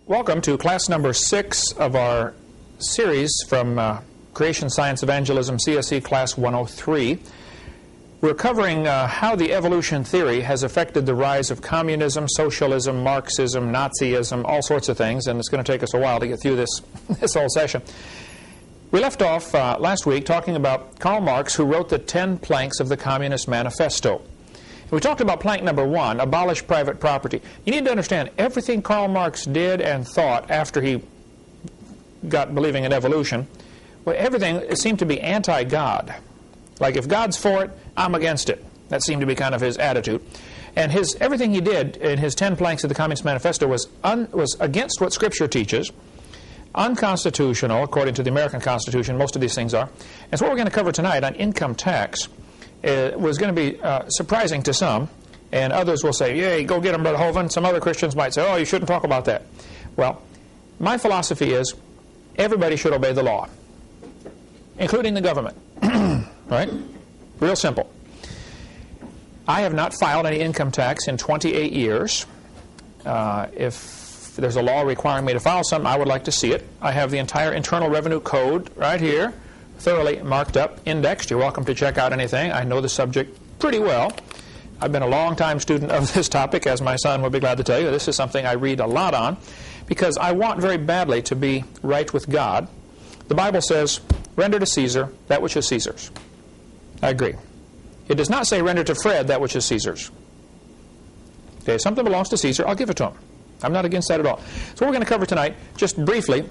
Welcome to class number 6 of our series from Creation Science Evangelism CSE Class 103. We're covering how the evolution theory has affected the rise of communism, socialism, Marxism, Nazism, all sorts of things, and it's going to take us a while to get through this whole session. We left off last week talking about Karl Marx, who wrote the 10 planks of the Communist Manifesto. We talked about plank number 1, abolish private property. You need to understand, everything Karl Marx did and thought after he got believing in evolution, well, everything seemed to be anti-God. Like, if God's for it, I'm against it. That seemed to be kind of his attitude. And everything he did in his 10 planks of the Communist Manifesto was against what Scripture teaches, unconstitutional, according to the American Constitution. Most of these things are. And so what we're going to cover tonight on income tax was going to be surprising to some, and others will say, yay, go get them, Brother Hovind. Some other Christians might say, oh, you shouldn't talk about that. Well, my philosophy is everybody should obey the law, including the government. Right? Real simple. I have not filed any income tax in 28 years. If there's a law requiring me to file something, I would like to see it. I have the entire Internal Revenue Code right here, thoroughly marked up, indexed. You're welcome to check out anything. I know the subject pretty well. I've been a long-time student of this topic, as my son would be glad to tell you. This is something I read a lot on, because I want very badly to be right with God. The Bible says, render to Caesar that which is Caesar's. I agree. It does not say render to Fred that which is Caesar's. Okay, if something belongs to Caesar, I'll give it to him. I'm not against that at all. So what we're going to cover tonight, just briefly,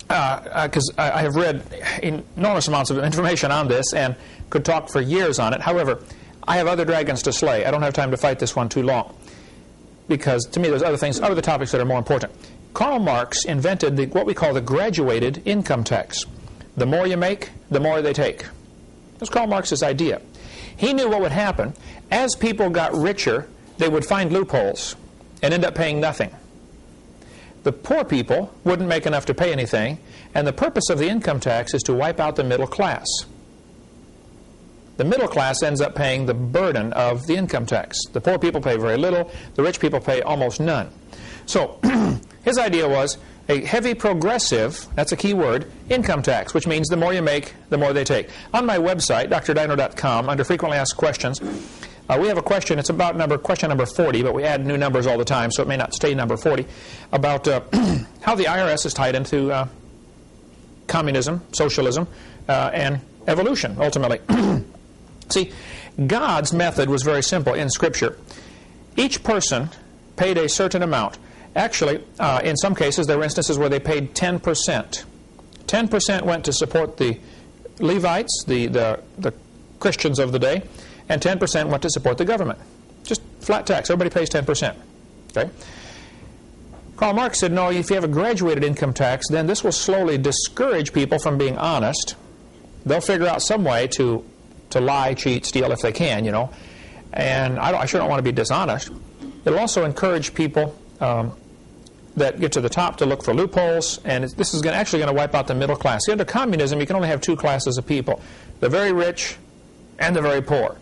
because I have read enormous amounts of information on this and could talk for years on it. However, I have other dragons to slay. I don't have time to fight this one too long, because to me there's other topics that are more important. Karl Marx invented what we call the graduated income tax. The more you make, the more they take. That was Karl Marx's idea. He knew what would happen. As people got richer, they would find loopholes and end up paying nothing. The poor people wouldn't make enough to pay anything, and the purpose of the income tax is to wipe out the middle class. The middle class ends up paying the burden of the income tax. The poor people pay very little, the rich people pay almost none. So his idea was a heavy progressive, that's a key word, income tax, which means the more you make, the more they take. On my website, drdino.com, under frequently asked questions, we have a question. It's about question number 40, but we add new numbers all the time, so it may not stay number 40, about how the IRS is tied into communism, socialism, and evolution, ultimately. See, God's method was very simple in Scripture. Each person paid a certain amount. Actually, in some cases, there were instances where they paid 10%. 10% went to support the Levites, the Christians of the day, and 10% went to support the government. Just flat tax. Everybody pays 10%. Okay? Karl Marx said, no, if you have a graduated income tax, then this will slowly discourage people from being honest. They'll figure out some way to lie, cheat, steal if they can, you know. And I sure don't want to be dishonest. It'll also encourage people that get to the top to look for loopholes, and this is actually going to wipe out the middle class. See, under communism, you can only have two classes of people, the very rich and the very poor.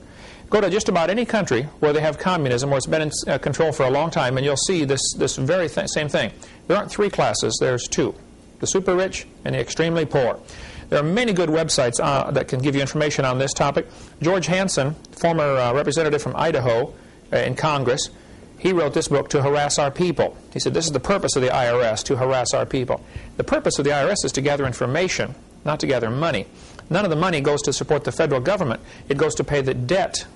Go to just about any country where they have communism, where it's been in control for a long time, and you'll see this very same thing. There aren't three classes, there's two, the super rich and the extremely poor. There are many good websites that can give you information on this topic. George Hansen, former representative from Idaho in Congress, he wrote this book, To Harass Our People. He said, this is the purpose of the IRS, to harass our people. The purpose of the IRS is to gather information, not to gather money. None of the money goes to support the federal government. It goes to pay the debt,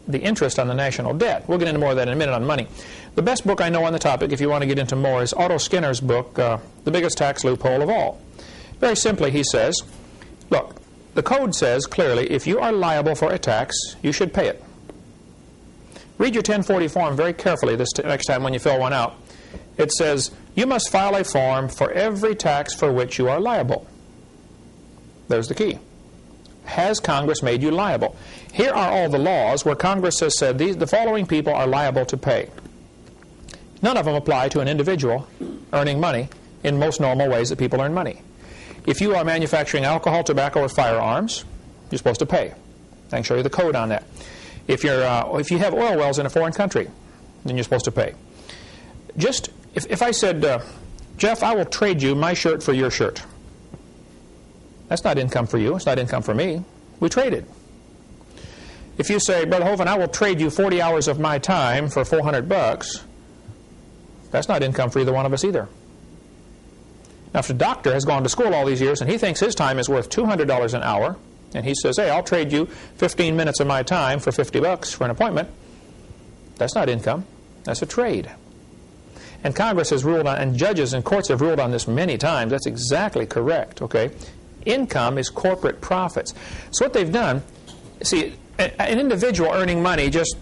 the interest on the national debt. We'll get into more of that in a minute on money. The best book I know on the topic, if you want to get into more, is Otto Skinner's book, The Biggest Tax Loophole of All. Very simply, he says, look, the code says clearly, if you are liable for a tax, you should pay it. Read your 1040 form very carefully next time when you fill one out. It says, you must file a form for every tax for which you are liable. There's the key. Has Congress made you liable? Here are all the laws where Congress has said the following people are liable to pay. None of them apply to an individual earning money in most normal ways that people earn money. If you are manufacturing alcohol, tobacco, or firearms, you're supposed to pay. I can show you the code on that. If you have oil wells in a foreign country, then you're supposed to pay. Just if I said, Jeff, I will trade you my shirt for your shirt. That's not income for you. It's not income for me. We traded. If you say, Brother Hovind, I will trade you 40 hours of my time for $400, that's not income for either one of us either. Now, if the doctor has gone to school all these years and he thinks his time is worth $200 an hour, and he says, hey, I'll trade you 15 minutes of my time for $50 for an appointment, that's not income. That's a trade. And Congress has ruled on, and judges and courts have ruled on this many times. That's exactly correct, okay? Income is corporate profits. So what they've done, see, an individual earning money, just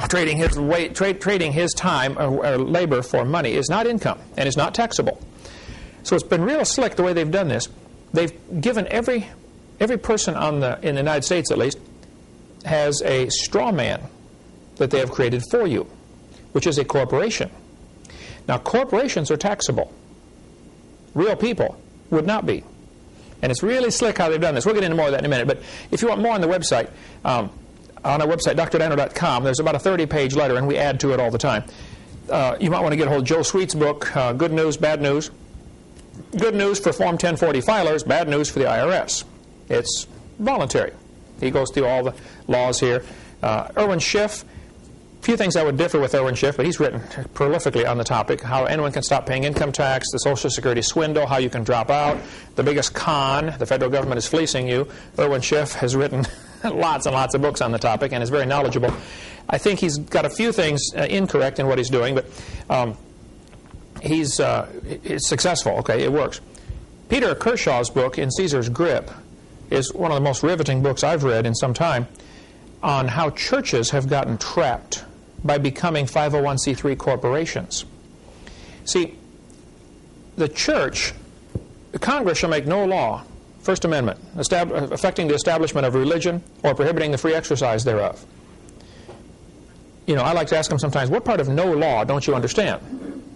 trading his time or labor for money is not income and is not taxable. So it's been real slick the way they've done this. They've given every person in the United States, at least, has a straw man that they have created for you, which is a corporation. Now, corporations are taxable. Real people would not be. And it's really slick how they've done this. We'll get into more of that in a minute. But if you want more on the website, on our website, drdano.com, there's about a 30-page letter, and we add to it all the time. You might want to get a hold of Joe Sweet's book, Good News, Bad News. Good news for Form 1040 filers, bad news for the IRS. It's voluntary. He goes through all the laws here. Erwin Schiff, a few things I would differ with Erwin Schiff, but he's written prolifically on the topic, how anyone can stop paying income tax, the Social Security swindle, how you can drop out, the biggest con, the federal government is fleecing you. Erwin Schiff has written lots and lots of books on the topic and is very knowledgeable. I think he's got a few things incorrect in what he's doing, but he's successful. Okay, it works. Peter Kershaw's book, In Caesar's Grip, is one of the most riveting books I've read in some time on how churches have gotten trapped by becoming 501c3 corporations. See, the church, Congress shall make no law, First Amendment, affecting the establishment of religion or prohibiting the free exercise thereof. I like to ask them sometimes, what part of no law don't you understand?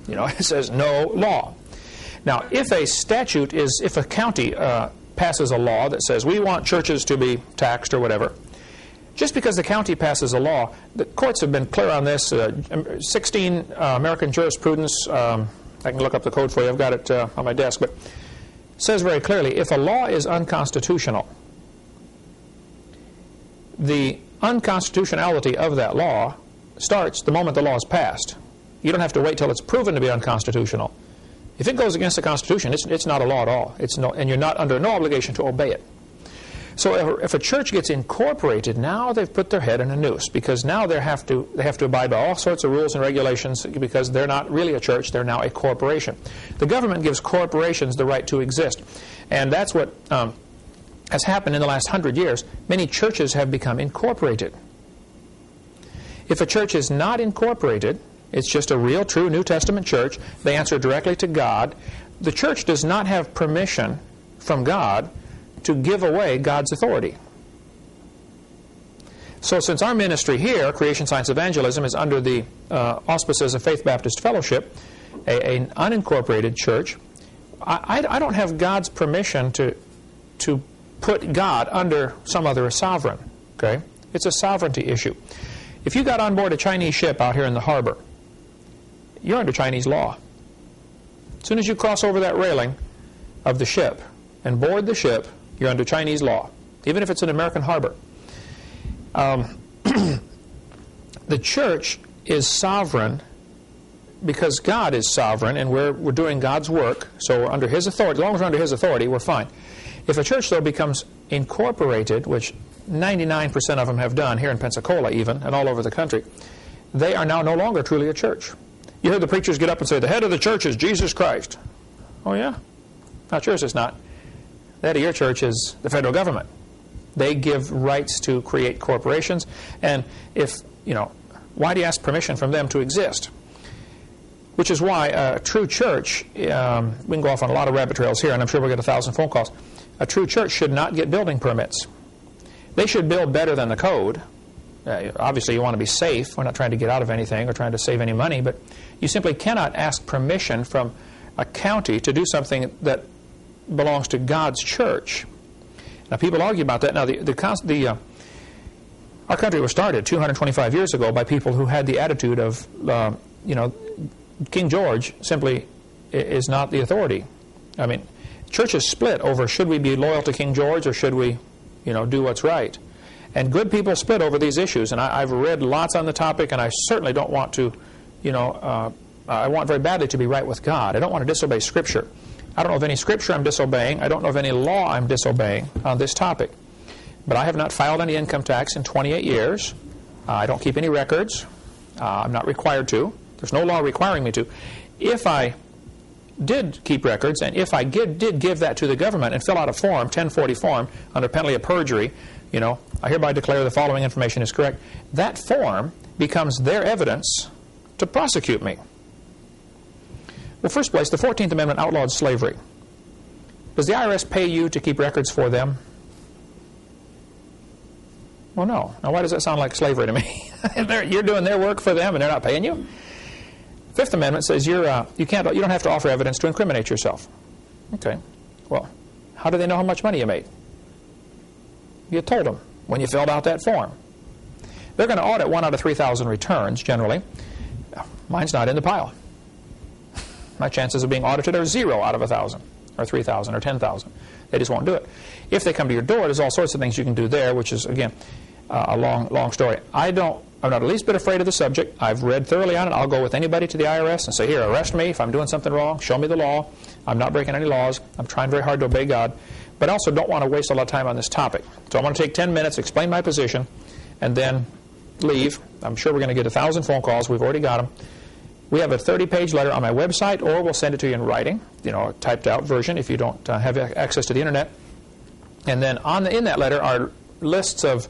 It says no law. Now, if a county passes a law that says we want churches to be taxed or whatever, just because the county passes a law, the courts have been clear on this. 16 American jurisprudence, I can look up the code for you, I've got it on my desk, but it says very clearly, if a law is unconstitutional, the unconstitutionality of that law starts the moment the law is passed. You don't have to wait till it's proven to be unconstitutional. If it goes against the Constitution, it's not a law at all. And you're not under no obligation to obey it. So if a church gets incorporated, now they've put their head in a noose, because now they have to abide by all sorts of rules and regulations, because they're not really a church, they're now a corporation. The government gives corporations the right to exist. And that's what has happened in the last 100 years. Many churches have become incorporated. If a church is not incorporated, it's just a real, true New Testament church. They answer directly to God. The church does not have permission from God to give away God's authority. So since our ministry here, Creation Science Evangelism, is under the auspices of Faith Baptist Fellowship, an unincorporated church, I don't have God's permission to put God under some other sovereign. Okay? It's a sovereignty issue. If you got on board a Chinese ship out here in the harbor, you're under Chinese law. As soon as you cross over that railing of the ship and board the ship, you're under Chinese law, even if it's an American harbor. The church is sovereign because God is sovereign, and we're doing God's work, so we're under His authority. As long as we're under His authority, we're fine. If a church, though, becomes incorporated, which 99% of them have done, here in Pensacola even, and all over the country, they are now no longer truly a church. You hear the preachers get up and say, the head of the church is Jesus Christ. Oh, yeah? Not yours, it's not. The head of your church is the federal government. They give rights to create corporations, and why do you ask permission from them to exist? Which is why a true church, we can go off on a lot of rabbit trails here, and I'm sure we'll get 1,000 phone calls. A true church should not get building permits. They should build better than the code. Obviously, you want to be safe. We're not trying to get out of anything or trying to save any money, but you simply cannot ask permission from a county to do something that belongs to God's church. Now, people argue about that. Now, our country was started 225 years ago by people who had the attitude of, King George simply is not the authority. I mean, churches split over should we be loyal to King George or should we, do what's right. And good people split over these issues. And I've read lots on the topic, and I certainly don't want to, I want very badly to be right with God. I don't want to disobey Scripture. I don't know of any Scripture I'm disobeying. I don't know of any law I'm disobeying on this topic. But I have not filed any income tax in 28 years. I don't keep any records. I'm not required to. There's no law requiring me to. If I did keep records, and if I did give that to the government and fill out a form, 1040 form, under penalty of perjury, I hereby declare the following information is correct, that form becomes their evidence to prosecute me. Well, first place, the 14th Amendment outlawed slavery. Does the IRS pay you to keep records for them? Well, no. Now, why does that sound like slavery to me? You're doing their work for them and they're not paying you? Fifth Amendment says you don't have to offer evidence to incriminate yourself. Okay. Well, how do they know how much money you made? You told them when you filled out that form. They're going to audit 1 out of 3,000 returns, generally. Mine's not in the pile. My chances of being audited are 0 out of 1,000, or 3,000, or 10,000. They just won't do it. If they come to your door, there's all sorts of things you can do there, which is, again, a long story. I'm not the least bit afraid of the subject. I've read thoroughly on it. I'll go with anybody to the IRS and say, here, arrest me if I'm doing something wrong. Show me the law. I'm not breaking any laws. I'm trying very hard to obey God. But I also don't want to waste a lot of time on this topic. So I'm going to take 10 minutes, explain my position, and then leave. I'm sure we're going to get 1,000 phone calls. We've already got them. We have a 30-page letter on my website, or we'll send it to you in writing, a typed-out version if you don't have access to the Internet. And then in that letter are lists of,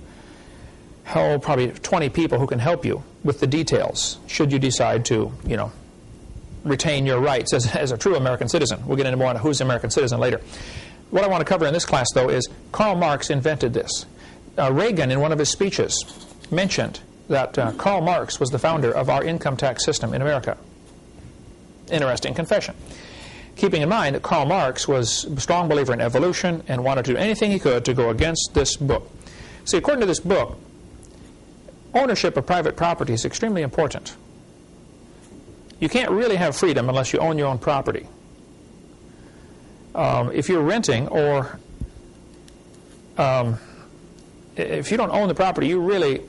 probably 20 people who can help you with the details, should you decide to, retain your rights as a true American citizen. We'll get into more on who's an American citizen later. What I want to cover in this class, though, is Karl Marx invented this. Reagan, in one of his speeches, mentioned that Karl Marx was the founder of our income tax system in America. Interesting confession. Keeping in mind that Karl Marx was a strong believer in evolution and wanted to do anything he could to go against this book. See, according to this book, ownership of private property is extremely important. You can't really have freedom unless you own your own property. If you're renting or if you don't own the property, you really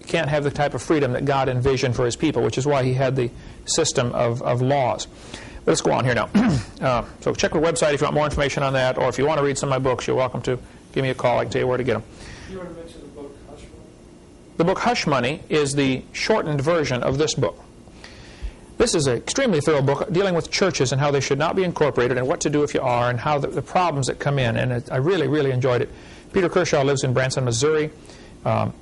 can't have the type of freedom that God envisioned for His people, which is why He had the system of laws. But let's go on here now. So check our website if you want more information on that, or if you want to read some of my books, you're welcome to give me a call. I can tell you where to get them. You want to mention the book Hush Money? The book Hush Money is the shortened version of this book. This is an extremely thorough book dealing with churches and how they should not be incorporated and what to do if you are and how the problems that come in. And I really, really enjoyed it. Peter Kershaw lives in Branson, Missouri.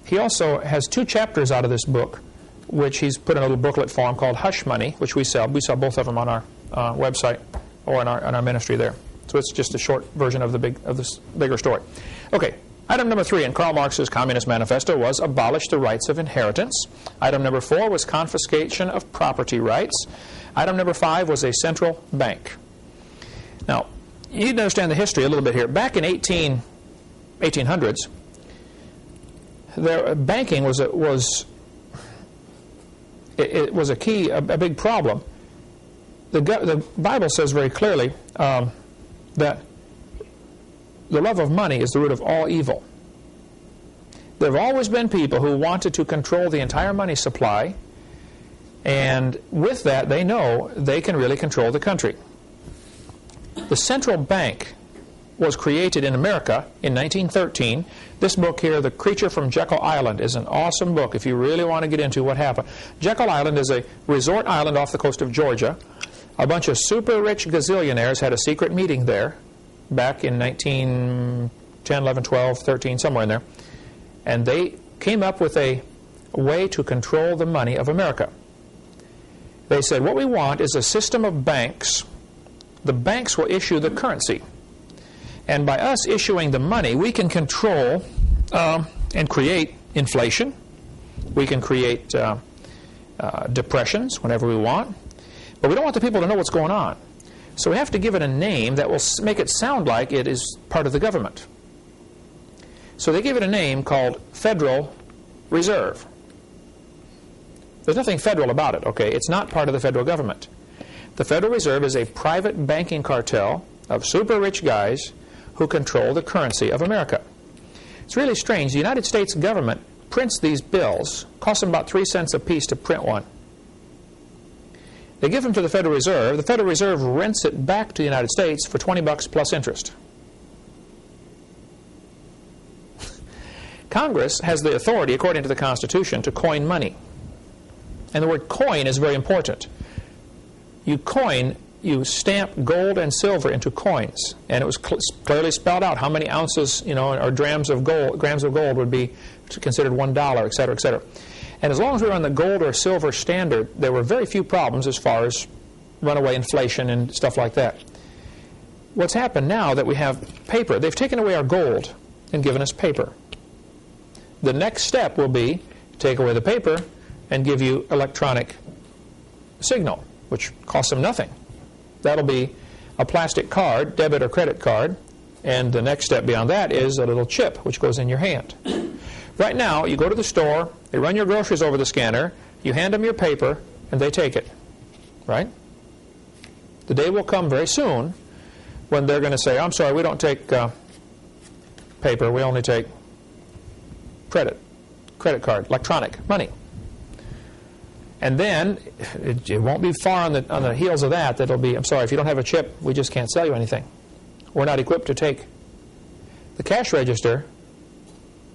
He also has 2 chapters out of this book, which he's put in a little booklet form called Hush Money, which we sell. We sell both of them on our website or on our ministry there. So it's just a short version of this bigger story. Okay. Item number 3 in Karl Marx's Communist Manifesto was abolish the rights of inheritance. Item number 4 was confiscation of property rights. Item number 5 was a central bank. Now, you need to understand the history a little bit here. Back in 1800s, banking was a big problem. The Bible says very clearly that the love of money is the root of all evil. There have always been people who wanted to control the entire money supply, and with that they know they can really control the country. The central bank was created in America in 1913. This book here, The Creature from Jekyll Island, is an awesome book if you really want to get into what happened. Jekyll Island is a resort island off the coast of Georgia. A bunch of super rich gazillionaires had a secret meeting there back in 1910, 11, 12, 13, somewhere in there. And they came up with a way to control the money of America. They said, what we want is a system of banks. The banks will issue the currency. And by us issuing the money, we can control and create inflation. We can create depressions whenever we want. But we don't want the people to know what's going on. So we have to give it a name that will make it sound like it is part of the government. So they give it a name called Federal Reserve. There's nothing federal about it, okay? It's not part of the federal government. The Federal Reserve is a private banking cartel of super rich guys who control the currency of America. It's really strange. The United States government prints these bills, costs them about 3 cents a piece to print one. They give them to the Federal Reserve. The Federal Reserve rents it back to the United States for $20 plus interest. Congress has the authority, according to the Constitution, to coin money. And the word coin is very important. You coin, you stamp gold and silver into coins. And it was clearly spelled out how many ounces, or grams of gold would be considered $1, et cetera, et cetera. And as long as we were on the gold or silver standard, there were very few problems as far as runaway inflation and stuff like that. What's happened now that we have paper, they've taken away our gold and given us paper. The next step will be to take away the paper and give you electronic signal, which costs them nothing. That'll be a plastic card, debit or credit card, and the next step beyond that is a little chip which goes in your hand. Right now, you go to the store, they run your groceries over the scanner, you hand them your paper, and they take it. Right? The day will come very soon when they're going to say, I'm sorry, we don't take paper, we only take credit card, electronic money. And then it won't be far on the heels of that it'll be, I'm sorry, if you don't have a chip, we just can't sell you anything. We're not equipped to take. The cash register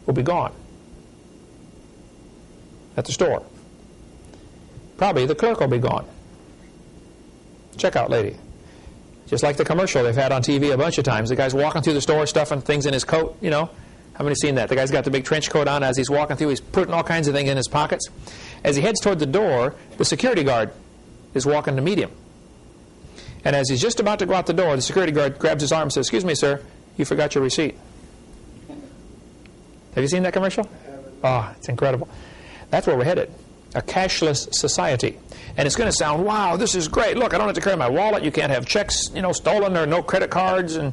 will be gone at the store. Probably the clerk will be gone. Checkout lady. Just like the commercial they've had on TV a bunch of times. The guy's walking through the store stuffing things in his coat, How many seen that? The guy's got the big trench coat on. As he's walking through, he's putting all kinds of things in his pockets. As he heads toward the door, the security guard is walking to meet him. And as he's just about to go out the door, the security guard grabs his arm and says, excuse me, sir, you forgot your receipt. Have you seen that commercial? Oh, it's incredible. That's where we're headed. A cashless society. And it's going to sound, wow, this is great. Look, I don't have to carry my wallet. You can't have checks, stolen or no credit cards. And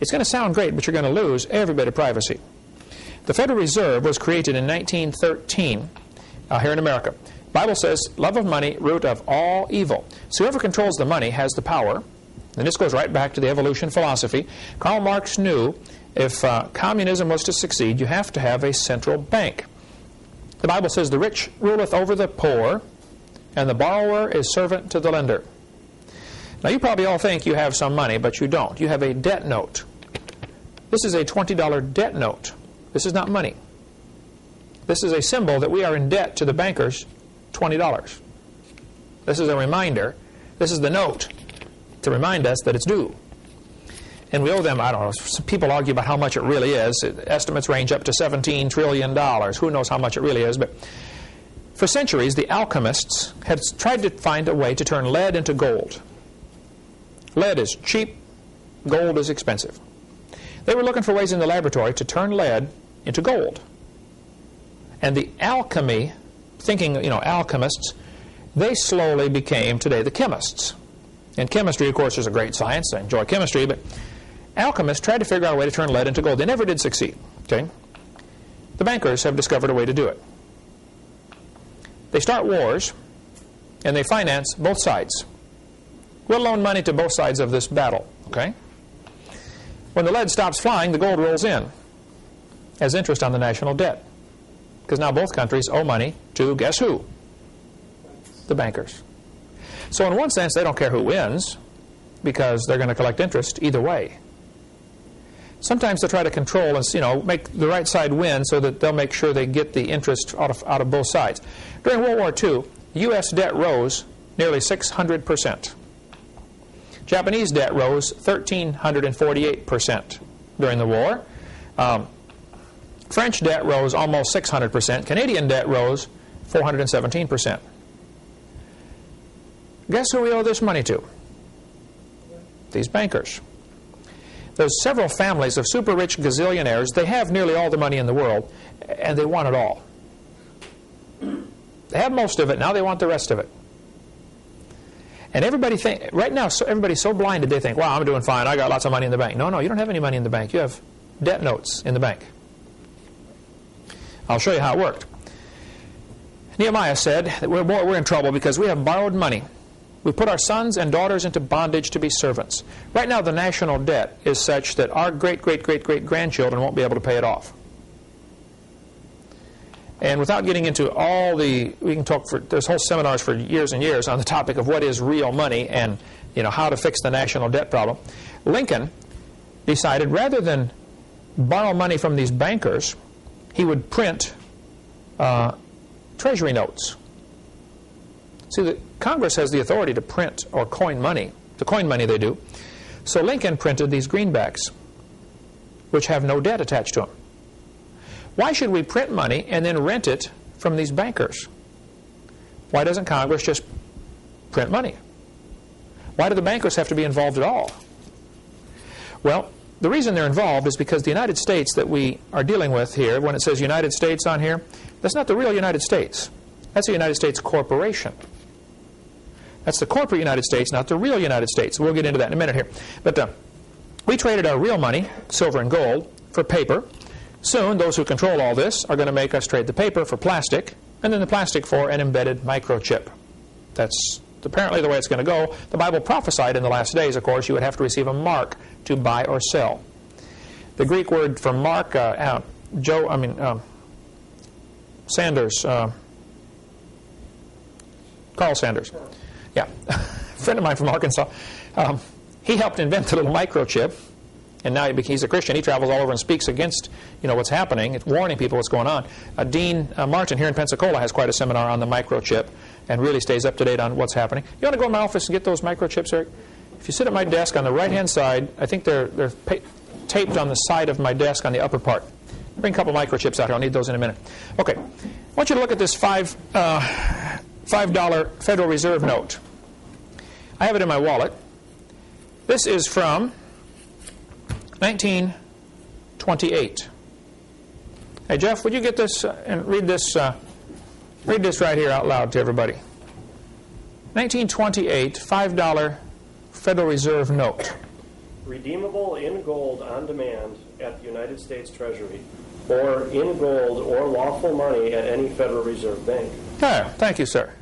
it's going to sound great, but you're going to lose every bit of privacy. The Federal Reserve was created in 1913 here in America. The Bible says, love of money, root of all evil. So whoever controls the money has the power. And this goes right back to the evolution philosophy. Karl Marx knew if communism was to succeed, you have to have a central bank. The Bible says, the rich ruleth over the poor, and the borrower is servant to the lender. Now, you probably all think you have some money, but you don't. You have a debt note. This is a $20 debt note. This is not money. This is a symbol that we are in debt to the bankers, $20. This is a reminder. This is the note to remind us that it's due. And we owe them, I don't know, some people argue about how much it really is. Estimates range up to $17 trillion. Who knows how much it really is? But for centuries, the alchemists had tried to find a way to turn lead into gold. Lead is cheap, gold is expensive. They were looking for ways in the laboratory to turn lead into gold. And the alchemy, thinking, alchemists, they slowly became, today, the chemists. And chemistry, of course, is a great science. I enjoy chemistry, but alchemists tried to figure out a way to turn lead into gold. They never did succeed. Okay? The bankers have discovered a way to do it. They start wars, and they finance both sides. We'll loan money to both sides of this battle. Okay? When the lead stops flying, the gold rolls in as interest on the national debt. Because now both countries owe money to, guess who? The bankers. So in one sense, they don't care who wins, because they're going to collect interest either way. Sometimes they'll try to control and make the right side win so that they'll make sure they get the interest out of both sides. During World War II, U.S. debt rose nearly 600%. Japanese debt rose 1,348% during the war. French debt rose almost 600%. Canadian debt rose 417%. Guess who we owe this money to? These bankers. There's several families of super rich gazillionaires. They have nearly all the money in the world, and they want it all. They have most of it, now they want the rest of it. And right now, everybody's so blinded, they think, wow, I'm doing fine, I got lots of money in the bank. No, you don't have any money in the bank. You have debt notes in the bank. I'll show you how it worked. Nehemiah said that we're in trouble because we have borrowed money. We put our sons and daughters into bondage to be servants. Right now, the national debt is such that our great-great-great-great-grandchildren won't be able to pay it off. And without getting into all the, we can talk for, there's whole seminars for years and years on the topic of what is real money and, how to fix the national debt problem. Lincoln decided rather than borrow money from these bankers, he would print treasury notes. See, the Congress has the authority to print or coin money. To coin money they do. So Lincoln printed these greenbacks, which have no debt attached to them. Why should we print money and then rent it from these bankers? Why doesn't Congress just print money? Why do the bankers have to be involved at all? Well, the reason they're involved is because the United States that we are dealing with here, when it says United States on here, that's not the real United States. That's the United States corporation. That's the corporate United States, not the real United States. We'll get into that in a minute here. But we traded our real money, silver and gold, for paper. Soon, those who control all this are going to make us trade the paper for plastic, and then the plastic for an embedded microchip. That's apparently the way it's going to go. The Bible prophesied in the last days, of course, you would have to receive a mark to buy or sell. The Greek word for mark, Sanders, Carl Sanders. Yeah, a friend of mine from Arkansas. He helped invent the little microchip, and now he's a Christian. He travels all over and speaks against, what's happening. It's warning people what's going on. Dean Martin here in Pensacola has quite a seminar on the microchip and really stays up to date on what's happening. You want to go in my office and get those microchips, Eric? If you sit at my desk on the right-hand side, I think they're taped on the side of my desk on the upper part. Bring a couple microchips out here. I'll need those in a minute. Okay. I want you to look at this $5 Federal Reserve note. I have it in my wallet. This is from 1928. Hey, Jeff, would you get this and read this right here out loud to everybody. 1928 $5 Federal Reserve note. Redeemable in gold on demand at the United States Treasury, or in gold or lawful money at any Federal Reserve bank. Yeah, thank you, sir.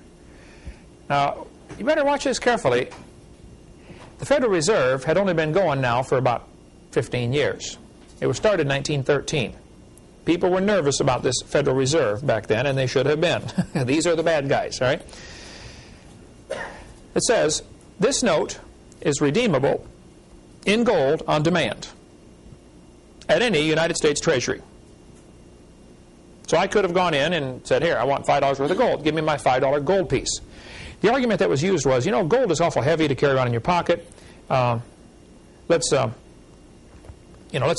Now, you better watch this carefully. The Federal Reserve had only been going now for about 15 years. It was started in 1913. People were nervous about this Federal Reserve back then, and they should have been. These are the bad guys, all right? It says, this note is redeemable in gold on demand at any United States Treasury. So I could have gone in and said, here, I want $5 worth of gold. Give me my $5 gold piece. The argument that was used was, gold is awful heavy to carry around in your pocket. Let's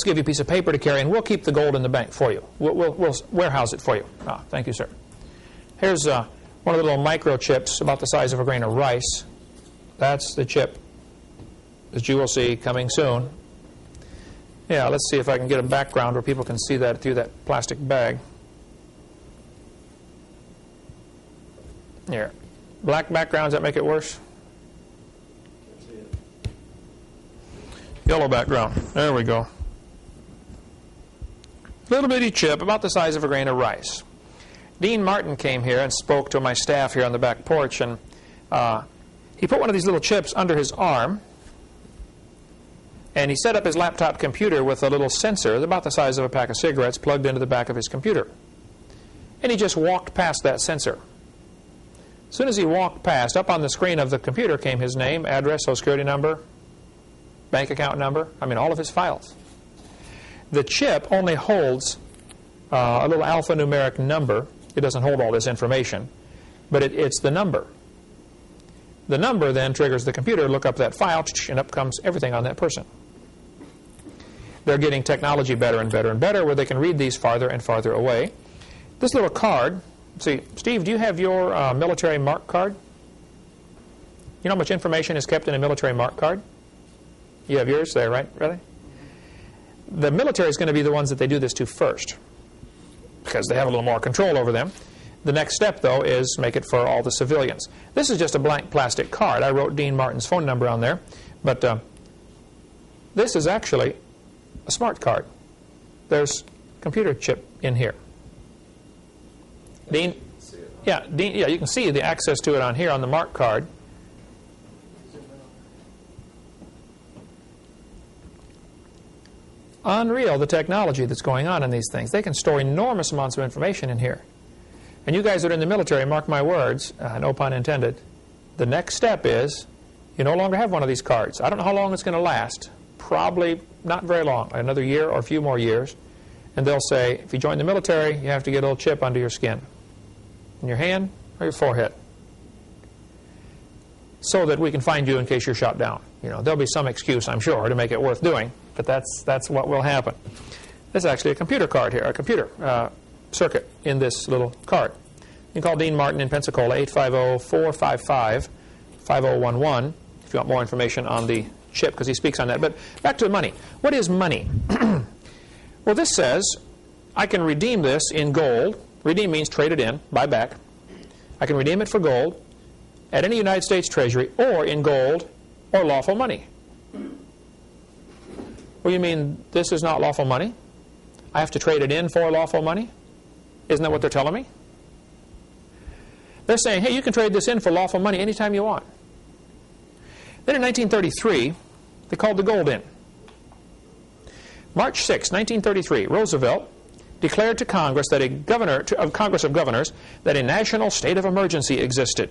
give you a piece of paper to carry, and we'll keep the gold in the bank for you. We'll warehouse it for you. Thank you, sir. Here's one of the little microchips about the size of a grain of rice. That's the chip, as you will see, coming soon. Yeah, let's see if I can get a background where people can see that through that plastic bag. Here. Black backgrounds, that make it worse? Yellow background. There we go. Little bitty chip, about the size of a grain of rice. Dean Martin came here and spoke to my staff here on the back porch, and he put one of these little chips under his arm, and he set up his laptop computer with a little sensor about the size of a pack of cigarettes plugged into the back of his computer. And he just walked past that sensor. As soon as he walked past, up on the screen of the computer came his name, address, social security number, bank account number, all of his files. The chip only holds a little alphanumeric number. It doesn't hold all this information, but it's the number. The number then triggers the computer to look up that file, and up comes everything on that person. They're getting technology better and better and better, where they can read these farther and farther away. This little card, see, Steve, do you have your military mark card? You know how much information is kept in a military mark card? You have yours there, right? Really? The military is going to be the ones that they do this to first, because they have a little more control over them. The next step, though, is make it for all the civilians. This is just a blank plastic card. I wrote Dean Martin's phone number on there, but this is actually a smart card. There's a computer chip in here. Dean, yeah, you can see the access to it on here on the mark card. unreal, the technology that's going on in these things. They can store enormous amounts of information in here. And you guys that are in the military, mark my words, no pun intended, the next step is you no longer have one of these cards. I don't know how long it's going to last. Probably not very long, another year or a few more years. And they'll say, if you join the military, you have to get a little chip under your skin, in your hand or your forehead, so that we can find you in case you're shot down. You know, there'll be some excuse, I'm sure, to make it worth doing, but that's what will happen. There's actually a computer card here, a computer circuit in this little card. You can call Dean Martin in Pensacola, 850-455-5011, if you want more information on the chip, because he speaks on that. But back to money. What is money? Well, this says I can redeem this in gold. Redeem means trade it in, buy back. I can redeem it for gold at any United States Treasury or in gold or lawful money. Well, you mean this is not lawful money? I have to trade it in for lawful money? Isn't that what they're telling me? They're saying, hey, you can trade this in for lawful money anytime you want. Then in 1933, they called the gold in. March 6, 1933, Roosevelt declared to Congress that Congress of Governors that a national state of emergency existed.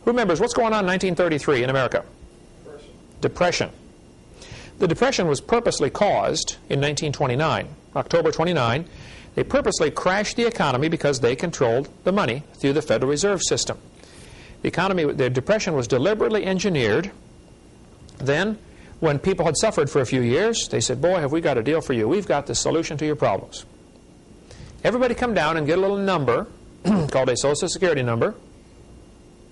Who remembers what's going on in 1933 in America? Depression. The Depression was purposely caused in 1929, October 29. They purposely crashed the economy because they controlled the money through the Federal Reserve System. The Depression was deliberately engineered. Then, when people had suffered for a few years, they said, boy, have we got a deal for you. We've got the solution to your problems. Everybody come down and get a little number called a Social Security number.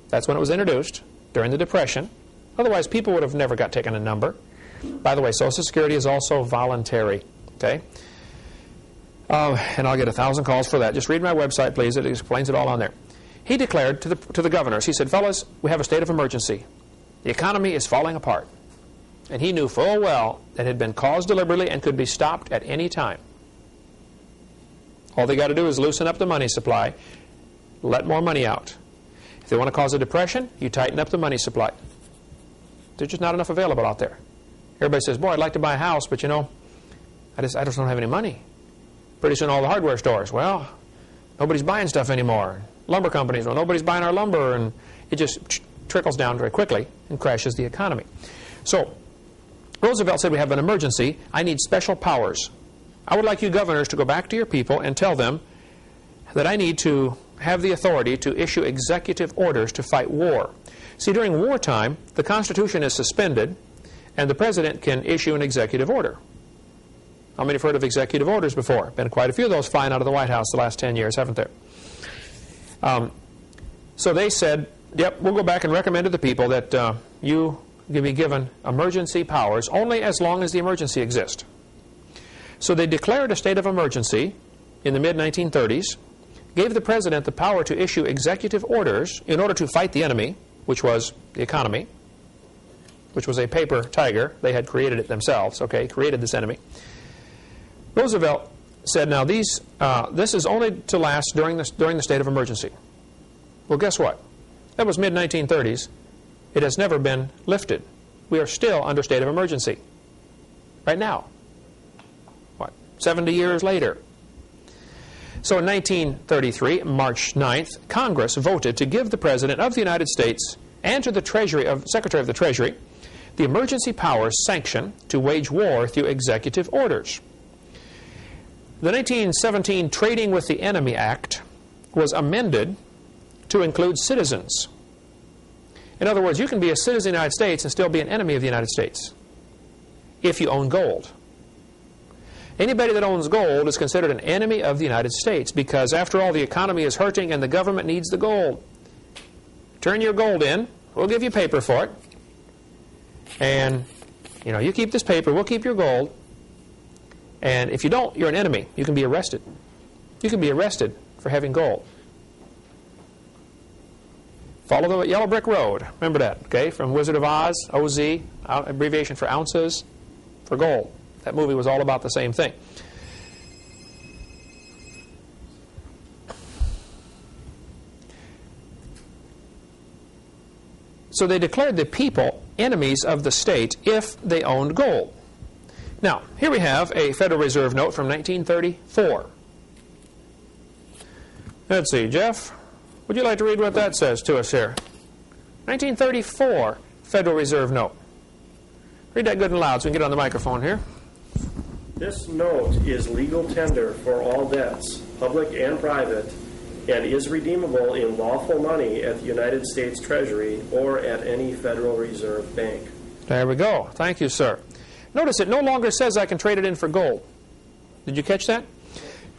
That's when it was introduced, during the Depression. Otherwise, people would have never got taken a number. By the way, Social Security is also voluntary. Okay? And I'll get 1,000 calls for that. Just read my website, please. It explains it all on there. He declared to the governors, he said, fellas, we have a state of emergency. The economy is falling apart. And he knew full well that it had been caused deliberately and could be stopped at any time. All they got to do is loosen up the money supply, let more money out. If they want to cause a depression, you tighten up the money supply. There's just not enough available out there. Everybody says, boy, I'd like to buy a house, but you know, I just don't have any money. Pretty soon all the hardware stores, well, nobody's buying stuff anymore. Lumber companies, well, nobody's buying our lumber, and it just trickles down very quickly and crashes the economy. So Roosevelt said, we have an emergency. I need special powers. I would like you governors to go back to your people and tell them that I need to have the authority to issue executive orders to fight war. See, during wartime, the Constitution is suspended, and the President can issue an executive order. How many have heard of executive orders before? Been quite a few of those flying out of the White House the last 10 years, haven't there? So they said, yep, we'll go back and recommend to the people that you be given emergency powers only as long as the emergency exists. So they declared a state of emergency in the mid-1930s, gave the President the power to issue executive orders in order to fight the enemy, which was the economy, which was a paper tiger. They had created it themselves, okay, created this enemy. Roosevelt said, now this is only to last during the state of emergency. Well, guess what? That was mid-1930s. It has never been lifted. We are still under state of emergency right now. What, 70 years later? So in 1933, March 9th, Congress voted to give the President of the United States and to the Secretary of the Treasury the emergency powers sanction to wage war through executive orders. The 1917 Trading with the Enemy Act was amended to include citizens. In other words, you can be a citizen of the United States and still be an enemy of the United States if you own gold. Anybody that owns gold is considered an enemy of the United States because, after all, the economy is hurting and the government needs the gold. Turn your gold in. We'll give you paper for it. And, you know, you keep this paper, we'll keep your gold. And if you don't, you're an enemy. You can be arrested. You can be arrested for having gold. Follow the yellow brick road. Remember that, okay? From Wizard of Oz, OZ, abbreviation for ounces, for gold. That movie was all about the same thing. So they declared the people enemies of the state if they owned gold. Now, here we have a Federal Reserve note from 1934. Let's see, Jeff, would you like to read what that says to us here? 1934 Federal Reserve note. Read that good and loud so we can get on the microphone here. This note is legal tender for all debts, public and private, and is redeemable in lawful money at the United States Treasury or at any Federal Reserve Bank. There we go. Thank you, sir. Notice it no longer says I can trade it in for gold. Did you catch that?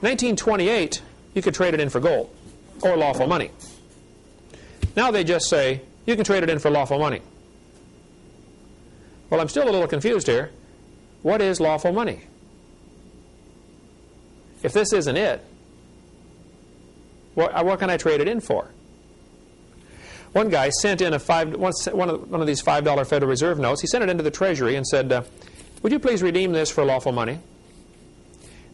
1928, you could trade it in for gold or lawful money. Now they just say you can trade it in for lawful money. Well, I'm still a little confused here. What is lawful money? If this isn't it, what can I trade it in for? One guy sent in one of these $5 Federal Reserve notes. He sent it into the Treasury and said, would you please redeem this for lawful money?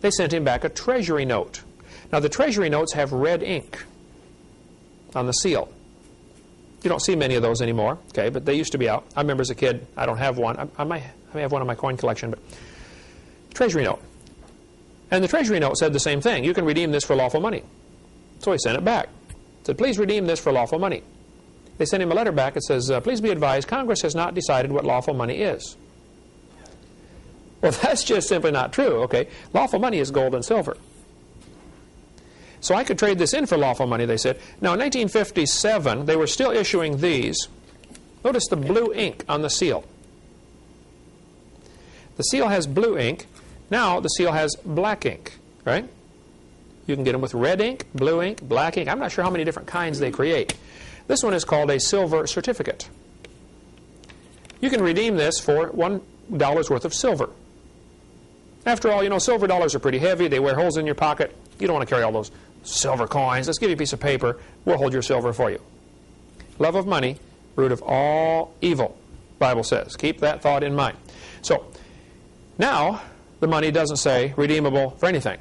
They sent him back a Treasury note. Now, the Treasury notes have red ink on the seal. You don't see many of those anymore, okay, but they used to be out. I remember as a kid, I don't have one. I may have one in my coin collection, but Treasury note. And the Treasury note said the same thing. You can redeem this for lawful money. So he sent it back. Said, please redeem this for lawful money. They sent him a letter back that says, please be advised, Congress has not decided what lawful money is. Well, that's just simply not true, okay? Lawful money is gold and silver. So I could trade this in for lawful money, they said. Now, in 1957, they were still issuing these. Notice the blue ink on the seal. The seal has blue ink. Now, the seal has black ink, right? You can get them with red ink, blue ink, black ink. I'm not sure how many different kinds they create. This one is called a silver certificate. You can redeem this for $1 worth of silver. After all, you know, silver dollars are pretty heavy. They wear holes in your pocket. You don't want to carry all those silver coins. Let's give you a piece of paper. We'll hold your silver for you. Love of money, root of all evil, Bible says. Keep that thought in mind. So, now, the money doesn't say redeemable for anything.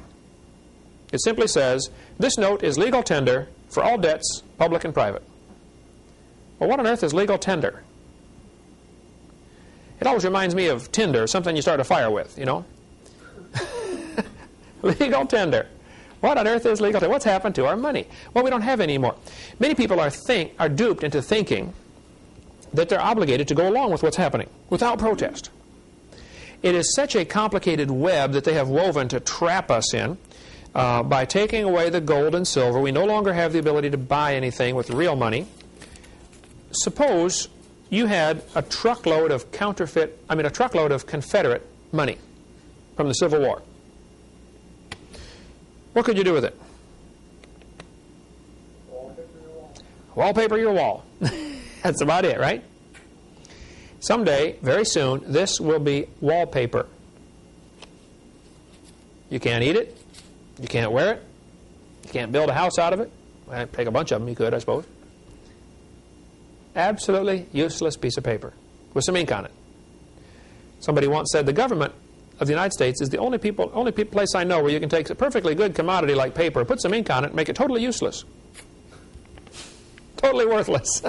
It simply says, this note is legal tender for all debts, public and private. Well, what on earth is legal tender? It always reminds me of tinder, something you start a fire with, you know. Legal tender. What on earth is legal tender? What's happened to our money? Well, we don't have any more. Many people are duped into thinking that they're obligated to go along with what's happening without protest. It is such a complicated web that they have woven to trap us in. By taking away the gold and silver, we no longer have the ability to buy anything with real money. Suppose you had a truckload of Confederate money from the Civil War. What could you do with it? Wallpaper your wall. That's about it, right? Someday, very soon, this will be wallpaper. You can't eat it. You can't wear it. You can't build a house out of it. Well, take a bunch of them, you could, I suppose. Absolutely useless piece of paper with some ink on it. Somebody once said the government of the United States is the only place I know where you can take a perfectly good commodity like paper, put some ink on it, and make it totally useless. Totally worthless.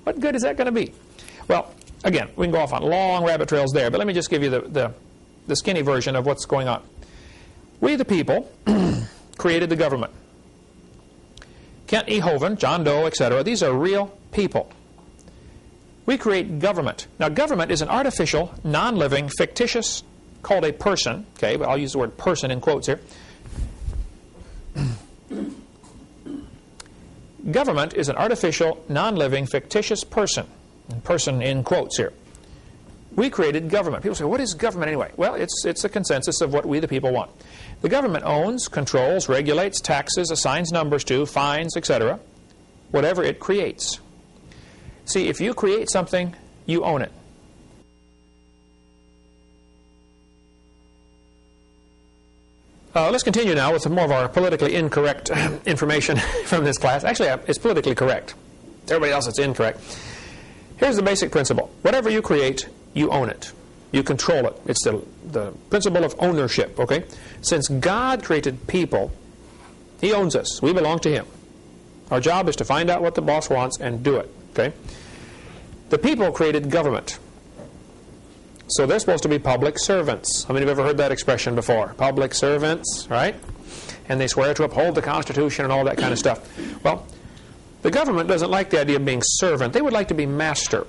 What good is that going to be? Well, again, we can go off on long rabbit trails there, but let me just give you the skinny version of what's going on. We, the people, created the government. Kent E. Hovind, John Doe, etc., these are real people. We create government. Now, government is an artificial, non-living, fictitious, called a person. Okay, but I'll use the word person in quotes here. Government is an artificial, non-living, fictitious person. Person in quotes here. We created government. People say, what is government anyway? Well, it's a consensus of what we the people want. The government owns, controls, regulates, taxes, assigns numbers to, fines, etc. Whatever it creates. See, if you create something, you own it. Let's continue now with more of our politically incorrect information from this class. Actually, it's politically correct. Everybody else, it's incorrect. Here's the basic principle. Whatever you create, you own it. You control it. It's the principle of ownership, okay? Since God created people, He owns us. We belong to Him. Our job is to find out what the boss wants and do it, okay? The people created government. So they're supposed to be public servants. How many have ever heard that expression before? Public servants, right? And they swear to uphold the Constitution and all that kind of stuff. Well, the government doesn't like the idea of being servant. They would like to be master.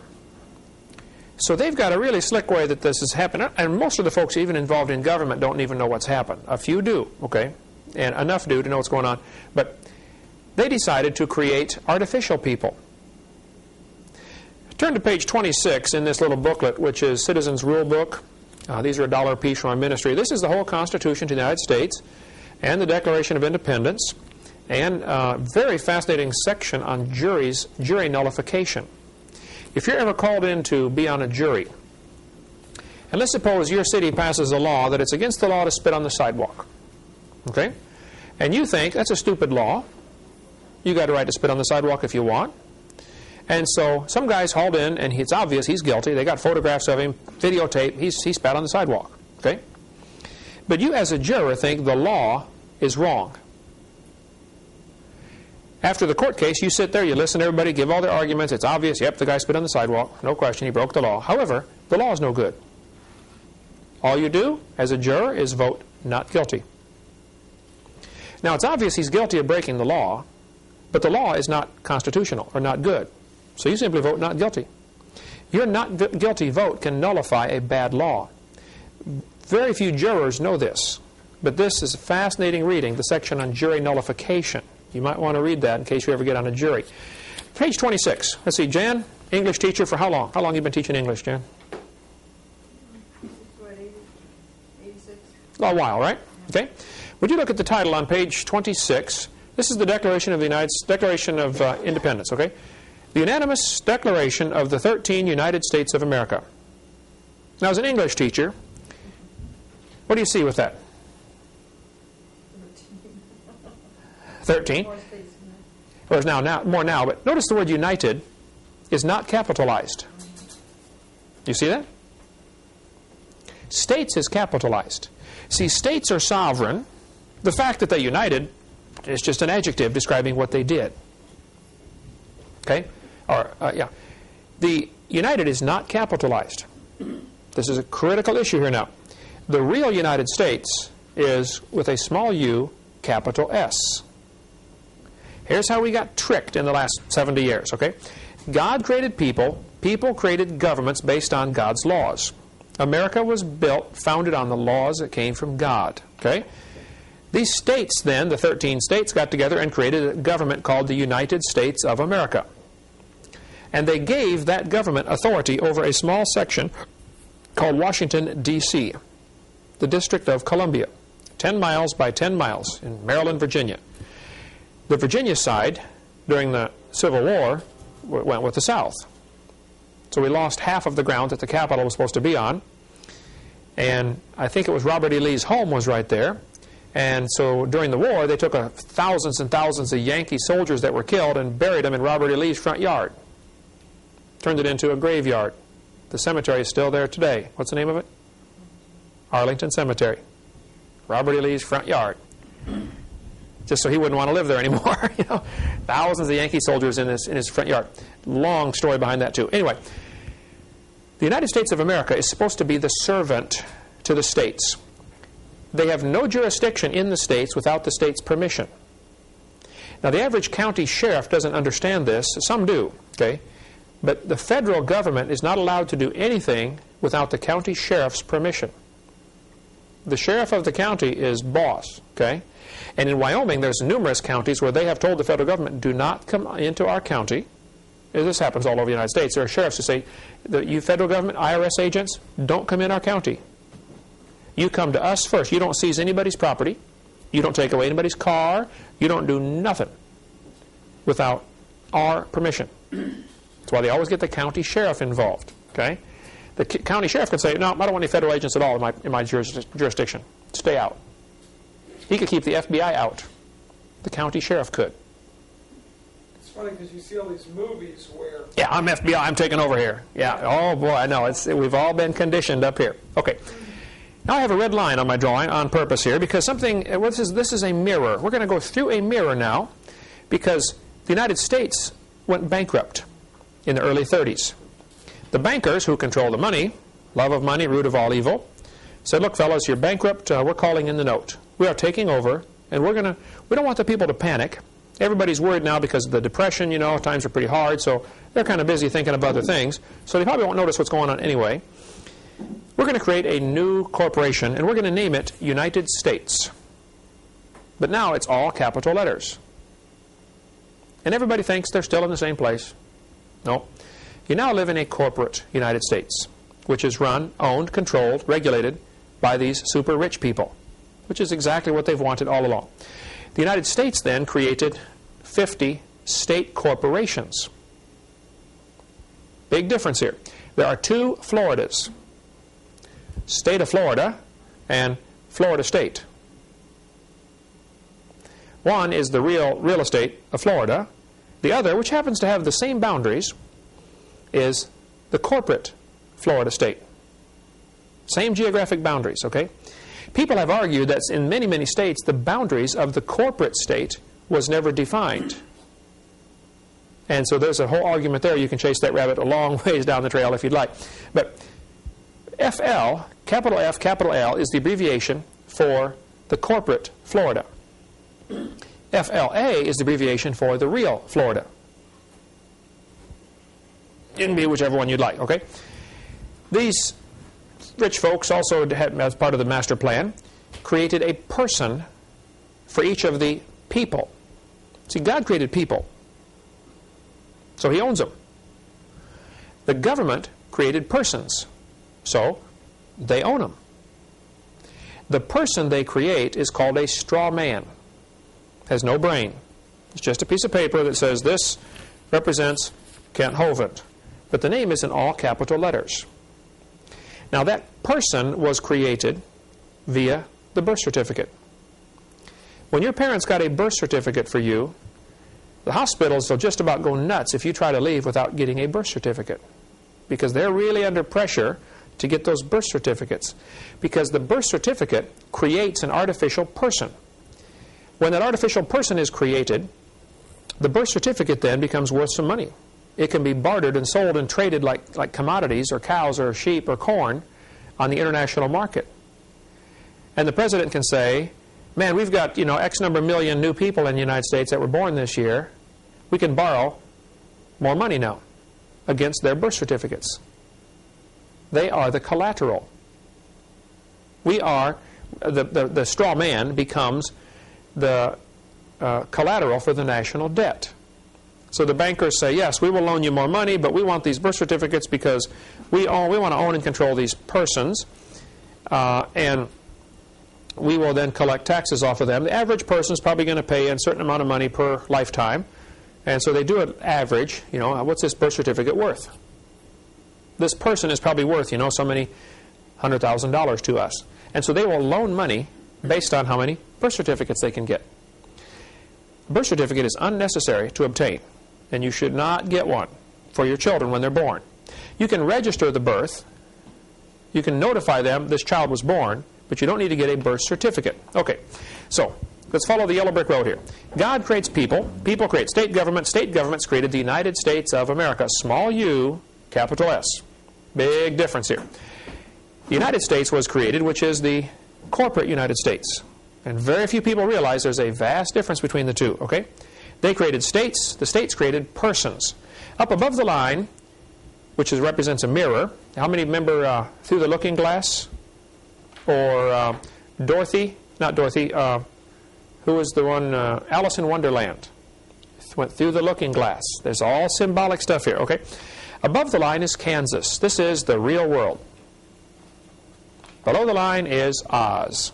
So they've got a really slick way that this has happened. And most of the folks even involved in government don't even know what's happened. A few do, okay? And enough do to know what's going on. But they decided to create artificial people. Turn to page 26 in this little booklet, which is Citizens Rule Book. These are $1 a piece from our ministry. This is the whole Constitution to the United States and the Declaration of Independence, and a very fascinating section on jury nullification. If you're ever called in to be on a jury, and let's suppose your city passes a law that it's against the law to spit on the sidewalk, okay? And you think that's a stupid law. You got a right to spit on the sidewalk if you want. And so some guy's hauled in, and it's obvious he's guilty. They got photographs of him, videotape. He spat on the sidewalk. Okay? But you as a juror think the law is wrong. After the court case, you sit there, you listen to everybody, give all their arguments. It's obvious, yep, the guy spit on the sidewalk. No question, he broke the law. However, the law is no good. All you do as a juror is vote not guilty. Now, it's obvious he's guilty of breaking the law, but the law is not constitutional or not good. So you simply vote not guilty. Your not guilty vote can nullify a bad law. Very few jurors know this, but this is a fascinating reading, the section on jury nullification. You might want to read that in case you ever get on a jury. Page 26. Let's see, Jan, English teacher for how long? How long have you been teaching English, Jan? 86. A while, right? Okay. Would you look at the title on page 26? This is the Declaration of the Independence, okay? The unanimous declaration of the 13 United States of America. Now, as an English teacher, what do you see with that? 13. Or is now more now, but notice the word united is not capitalized. You see that? States is capitalized. See, states are sovereign. The fact that they united is just an adjective describing what they did. Okay? Yeah. The united is not capitalized. This is a critical issue here now. The real United States is with a small u, capital S. Here's how we got tricked in the last 70 years, okay? God created people. People created governments based on God's laws. America was founded on the laws that came from God, okay? These states then, the 13 states, got together and created a government called the United States of America. And they gave that government authority over a small section called Washington, D.C., the District of Columbia, 10 miles by 10 miles in Maryland, Virginia. The Virginia side, during the Civil War, went with the South. So we lost half of the ground that the capital was supposed to be on. And I think it was Robert E. Lee's home was right there. And so during the war, they took thousands and thousands of Yankee soldiers that were killed and buried them in Robert E. Lee's front yard. Turned it into a graveyard. The cemetery is still there today. What's the name of it? Arlington Cemetery. Robert E. Lee's front yard. Just so he wouldn't want to live there anymore. You know, thousands of Yankee soldiers in his front yard. Long story behind that too. Anyway, the United States of America is supposed to be the servant to the states. They have no jurisdiction in the states without the state's permission. Now, the average county sheriff doesn't understand this. Some do, okay? But the federal government is not allowed to do anything without the county sheriff's permission. The sheriff of the county is boss, okay? And in Wyoming, there's numerous counties where they have told the federal government, do not come into our county. This happens all over the United States. There are sheriffs who say, you federal government, IRS agents, don't come in our county. You come to us first. You don't seize anybody's property. You don't take away anybody's car. You don't do nothing without our permission. That's why they always get the county sheriff involved. Okay? The county sheriff could say, no, I don't want any federal agents at all in my jurisdiction. Stay out. He could keep the FBI out. The county sheriff could. It's funny because you see all these movies where... Yeah, I'm FBI. I'm taking over here. Yeah. Oh, boy, I know. We've all been conditioned up here. Okay. Now I have a red line on my drawing on purpose here because this is a mirror. We're going to go through a mirror now because the United States went bankrupt in the early 30s. The bankers who control the money love of money, root of all evil, said, look, fellas, you're bankrupt. We're calling in the note. We are taking over, and we don't want the people to panic. Everybody's worried now because of the Depression, you know, times are pretty hard, so they're kind of busy thinking of other things, so they probably won't notice what's going on anyway. We're going to create a new corporation, and we're going to name it United States. But now it's all capital letters. And everybody thinks they're still in the same place. No. You now live in a corporate United States, which is run, owned, controlled, regulated by these super rich people, which is exactly what they've wanted all along. The United States then created 50 state corporations. Big difference here. There are two Floridas, State of Florida and Florida State. One is the real estate of Florida. The other, which happens to have the same boundaries, is the corporate Florida State. Same geographic boundaries, okay? People have argued that in many, many states, the boundaries of the corporate state was never defined. And so there's a whole argument there. You can chase that rabbit a long ways down the trail if you'd like. But FL, capital F, capital L, is the abbreviation for the corporate Florida. FLA is the abbreviation for the real Florida. It can be whichever one you'd like, okay? These rich folks also, as part of the master plan, created a person for each of the people. See, God created people, so He owns them. The government created persons, so they own them. The person they create is called a straw man. Has no brain. It's just a piece of paper that says this represents Kent Hovind. But the name is in all capital letters. Now that person was created via the birth certificate. When your parents got a birth certificate for you, the hospitals will just about go nuts if you try to leave without getting a birth certificate, because they're really under pressure to get those birth certificates, because the birth certificate creates an artificial person. When that artificial person is created, the birth certificate then becomes worth some money. It can be bartered and sold and traded like commodities or cows or sheep or corn on the international market. And the president can say, man, we've got, you know, X number million new people in the United States that were born this year. We can borrow more money now against their birth certificates. They are the collateral. We are, the straw man becomes the collateral for the national debt. So the bankers say, yes, we will loan you more money, but we want these birth certificates because we want to own and control these persons, and we will then collect taxes off of them. The average person is probably going to pay a certain amount of money per lifetime, and so they do an average. You know, what's this birth certificate worth? This person is probably worth, you know, so many $100,000 to us. And so they will loan money based on how many birth certificates they can get. A birth certificate is unnecessary to obtain, and you should not get one for your children when they're born. You can register the birth. You can notify them this child was born, but you don't need to get a birth certificate. Okay, so let's follow the yellow brick road here. God creates people. People create state government. State governments created the United States of America. Small u, capital S. Big difference here. The United States was created, which is the corporate United States. And very few people realize there's a vast difference between the two, okay? They created states. The states created persons. Up above the line, which represents a mirror. How many remember Through the Looking Glass? Or Dorothy? Not Dorothy. Who was the one? Alice in Wonderland. Went through the looking glass. There's all symbolic stuff here, okay? Above the line is Kansas. This is the real world. Below the line is Oz.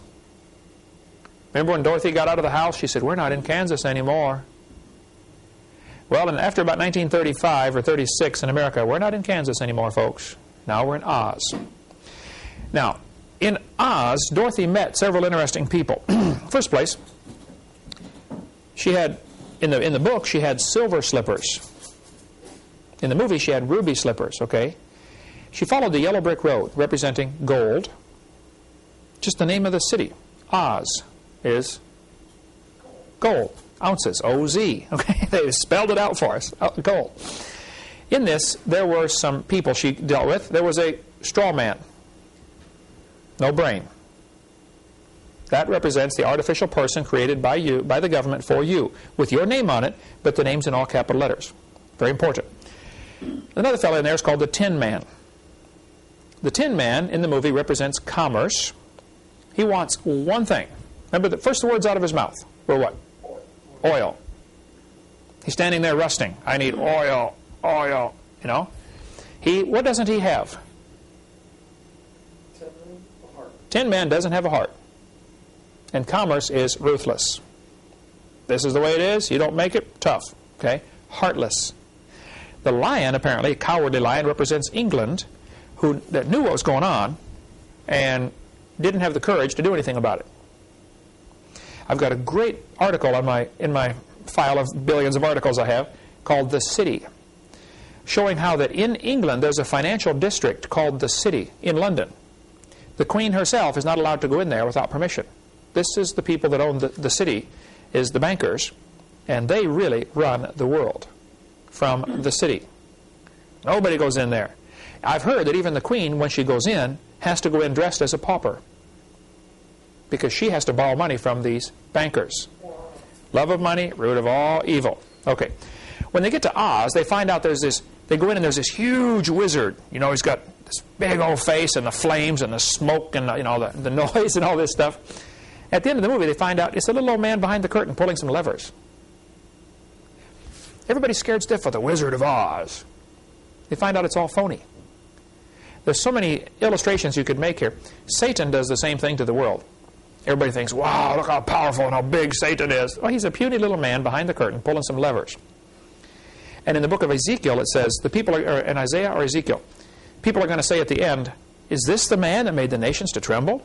Remember when Dorothy got out of the house? She said, we're not in Kansas anymore. Well, and after about 1935 or 36 in America, we're not in Kansas anymore, folks. Now we're in Oz. Now, in Oz, Dorothy met several interesting people. First place, she had, in the book, she had silver slippers. In the movie, she had ruby slippers, okay? She followed the yellow brick road, representing gold. Just the name of the city, Oz, is gold. Ounces, O-Z. Okay, they spelled it out for us. Gold. In this, there were some people she dealt with. There was a straw man. no brain. That represents the artificial person created by you, by the government for you, with your name on it, but the name's in all capital letters. Very important. Another fellow in there is called the Tin Man. The Tin Man in the movie represents commerce. He wants one thing. Remember, the first words out of his mouth were what? Oil. He's standing there rusting. I need oil, oil, you know. What doesn't he have? Tin Man doesn't have a heart. And commerce is ruthless. This is the way it is. You don't make it, tough. Okay? Heartless. The lion, apparently, a cowardly lion, represents England, that knew what was going on and didn't have the courage to do anything about it. I've got a great article in my file of billions of articles I have called The City, showing how that in England there's a financial district called The City in London. The Queen herself is not allowed to go in there without permission. This is the people that own the city, is the bankers, and they really run the world from the city. Nobody goes in there. I've heard that even the Queen, when she goes in, has to go in dressed as a pauper because she has to borrow money from these bankers. Love of money, root of all evil. Okay. When they get to Oz, they find out they go in and there's this huge wizard. You know, he's got this big old face and the flames and the smoke and the noise and all this stuff. At the end of the movie, they find out it's a little old man behind the curtain pulling some levers. Everybody's scared stiff of the Wizard of Oz. They find out it's all phony. There's so many illustrations you could make here. Satan does the same thing to the world. Everybody thinks, wow, look how powerful and how big Satan is. Well, he's a puny little man behind the curtain pulling some levers. And in the book of Ezekiel, it says, in Isaiah or Ezekiel, people are going to say at the end, is this the man that made the nations to tremble?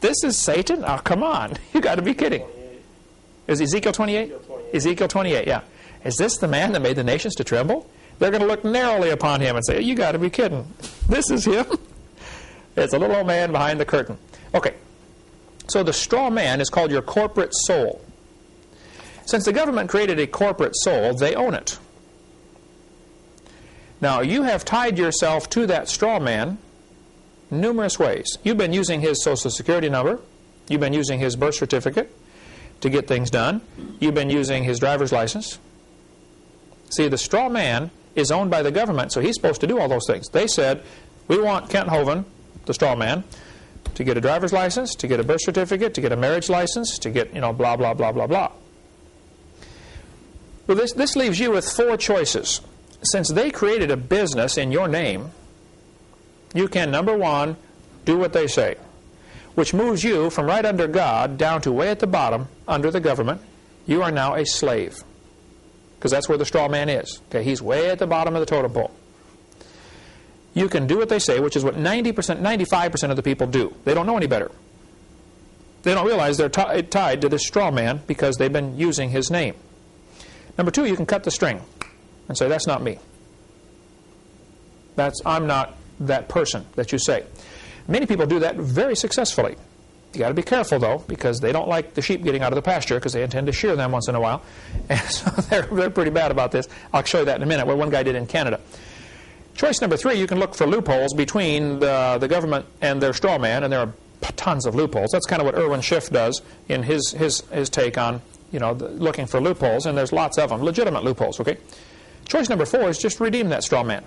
This is Satan? Oh, come on. You got to be kidding. Is Ezekiel 28? Ezekiel 28, yeah. Is this the man that made the nations to tremble? They're going to look narrowly upon him and say, you got to be kidding. This is him. It's a little old man behind the curtain. Okay. So the straw man is called your corporate soul. Since the government created a corporate soul, they own it. Now, you have tied yourself to that straw man numerous ways. You've been using his Social Security number. You've been using his birth certificate to get things done. You've been using his driver's license. See, the straw man is owned by the government, so he's supposed to do all those things. They said, we want Kent Hovind, the straw man, to get a driver's license, to get a birth certificate, to get a marriage license, to get, blah, blah, blah, blah, blah. Well, this leaves you with four choices. Since they created a business in your name, you can, number one, do what they say, which moves you from right under God down to way at the bottom under the government. You are now a slave, because that's where the straw man is. Okay, he's way at the bottom of the totem pole. You can do what they say, which is what 90%, 95% of the people do. They don't know any better. They don't realize they're tied to this straw man because they've been using his name. Number two, you can cut the string and say, that's not me. I'm not that person that you say. Many people do that very successfully. You got to be careful, though, because they don't like the sheep getting out of the pasture because they intend to shear them once in a while. And so they're pretty bad about this. I'll show you that in a minute, what one guy did in Canada. Choice number three, you can look for loopholes between the government and their straw man, and there are tons of loopholes. That's kind of what Irwin Schiff does in his take on, looking for loopholes, and there's lots of them, legitimate loopholes, okay? Choice number four is just redeem that straw man.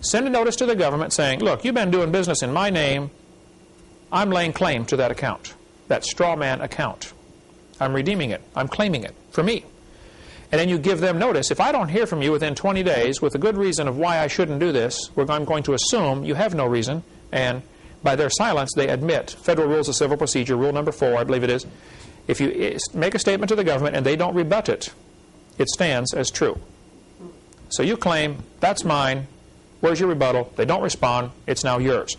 Send a notice to the government saying, look, you've been doing business in my name. I'm laying claim to that account, that straw man account. I'm redeeming it. I'm claiming it for me. And then you give them notice. If I don't hear from you within 20 days with a good reason of why I shouldn't do this, I'm going to assume you have no reason. And by their silence, they admit. Federal Rules of Civil Procedure, Rule number 4, I believe it is. If you make a statement to the government and they don't rebut it, it stands as true. So you claim, that's mine. Where's your rebuttal? They don't respond. It's now yours.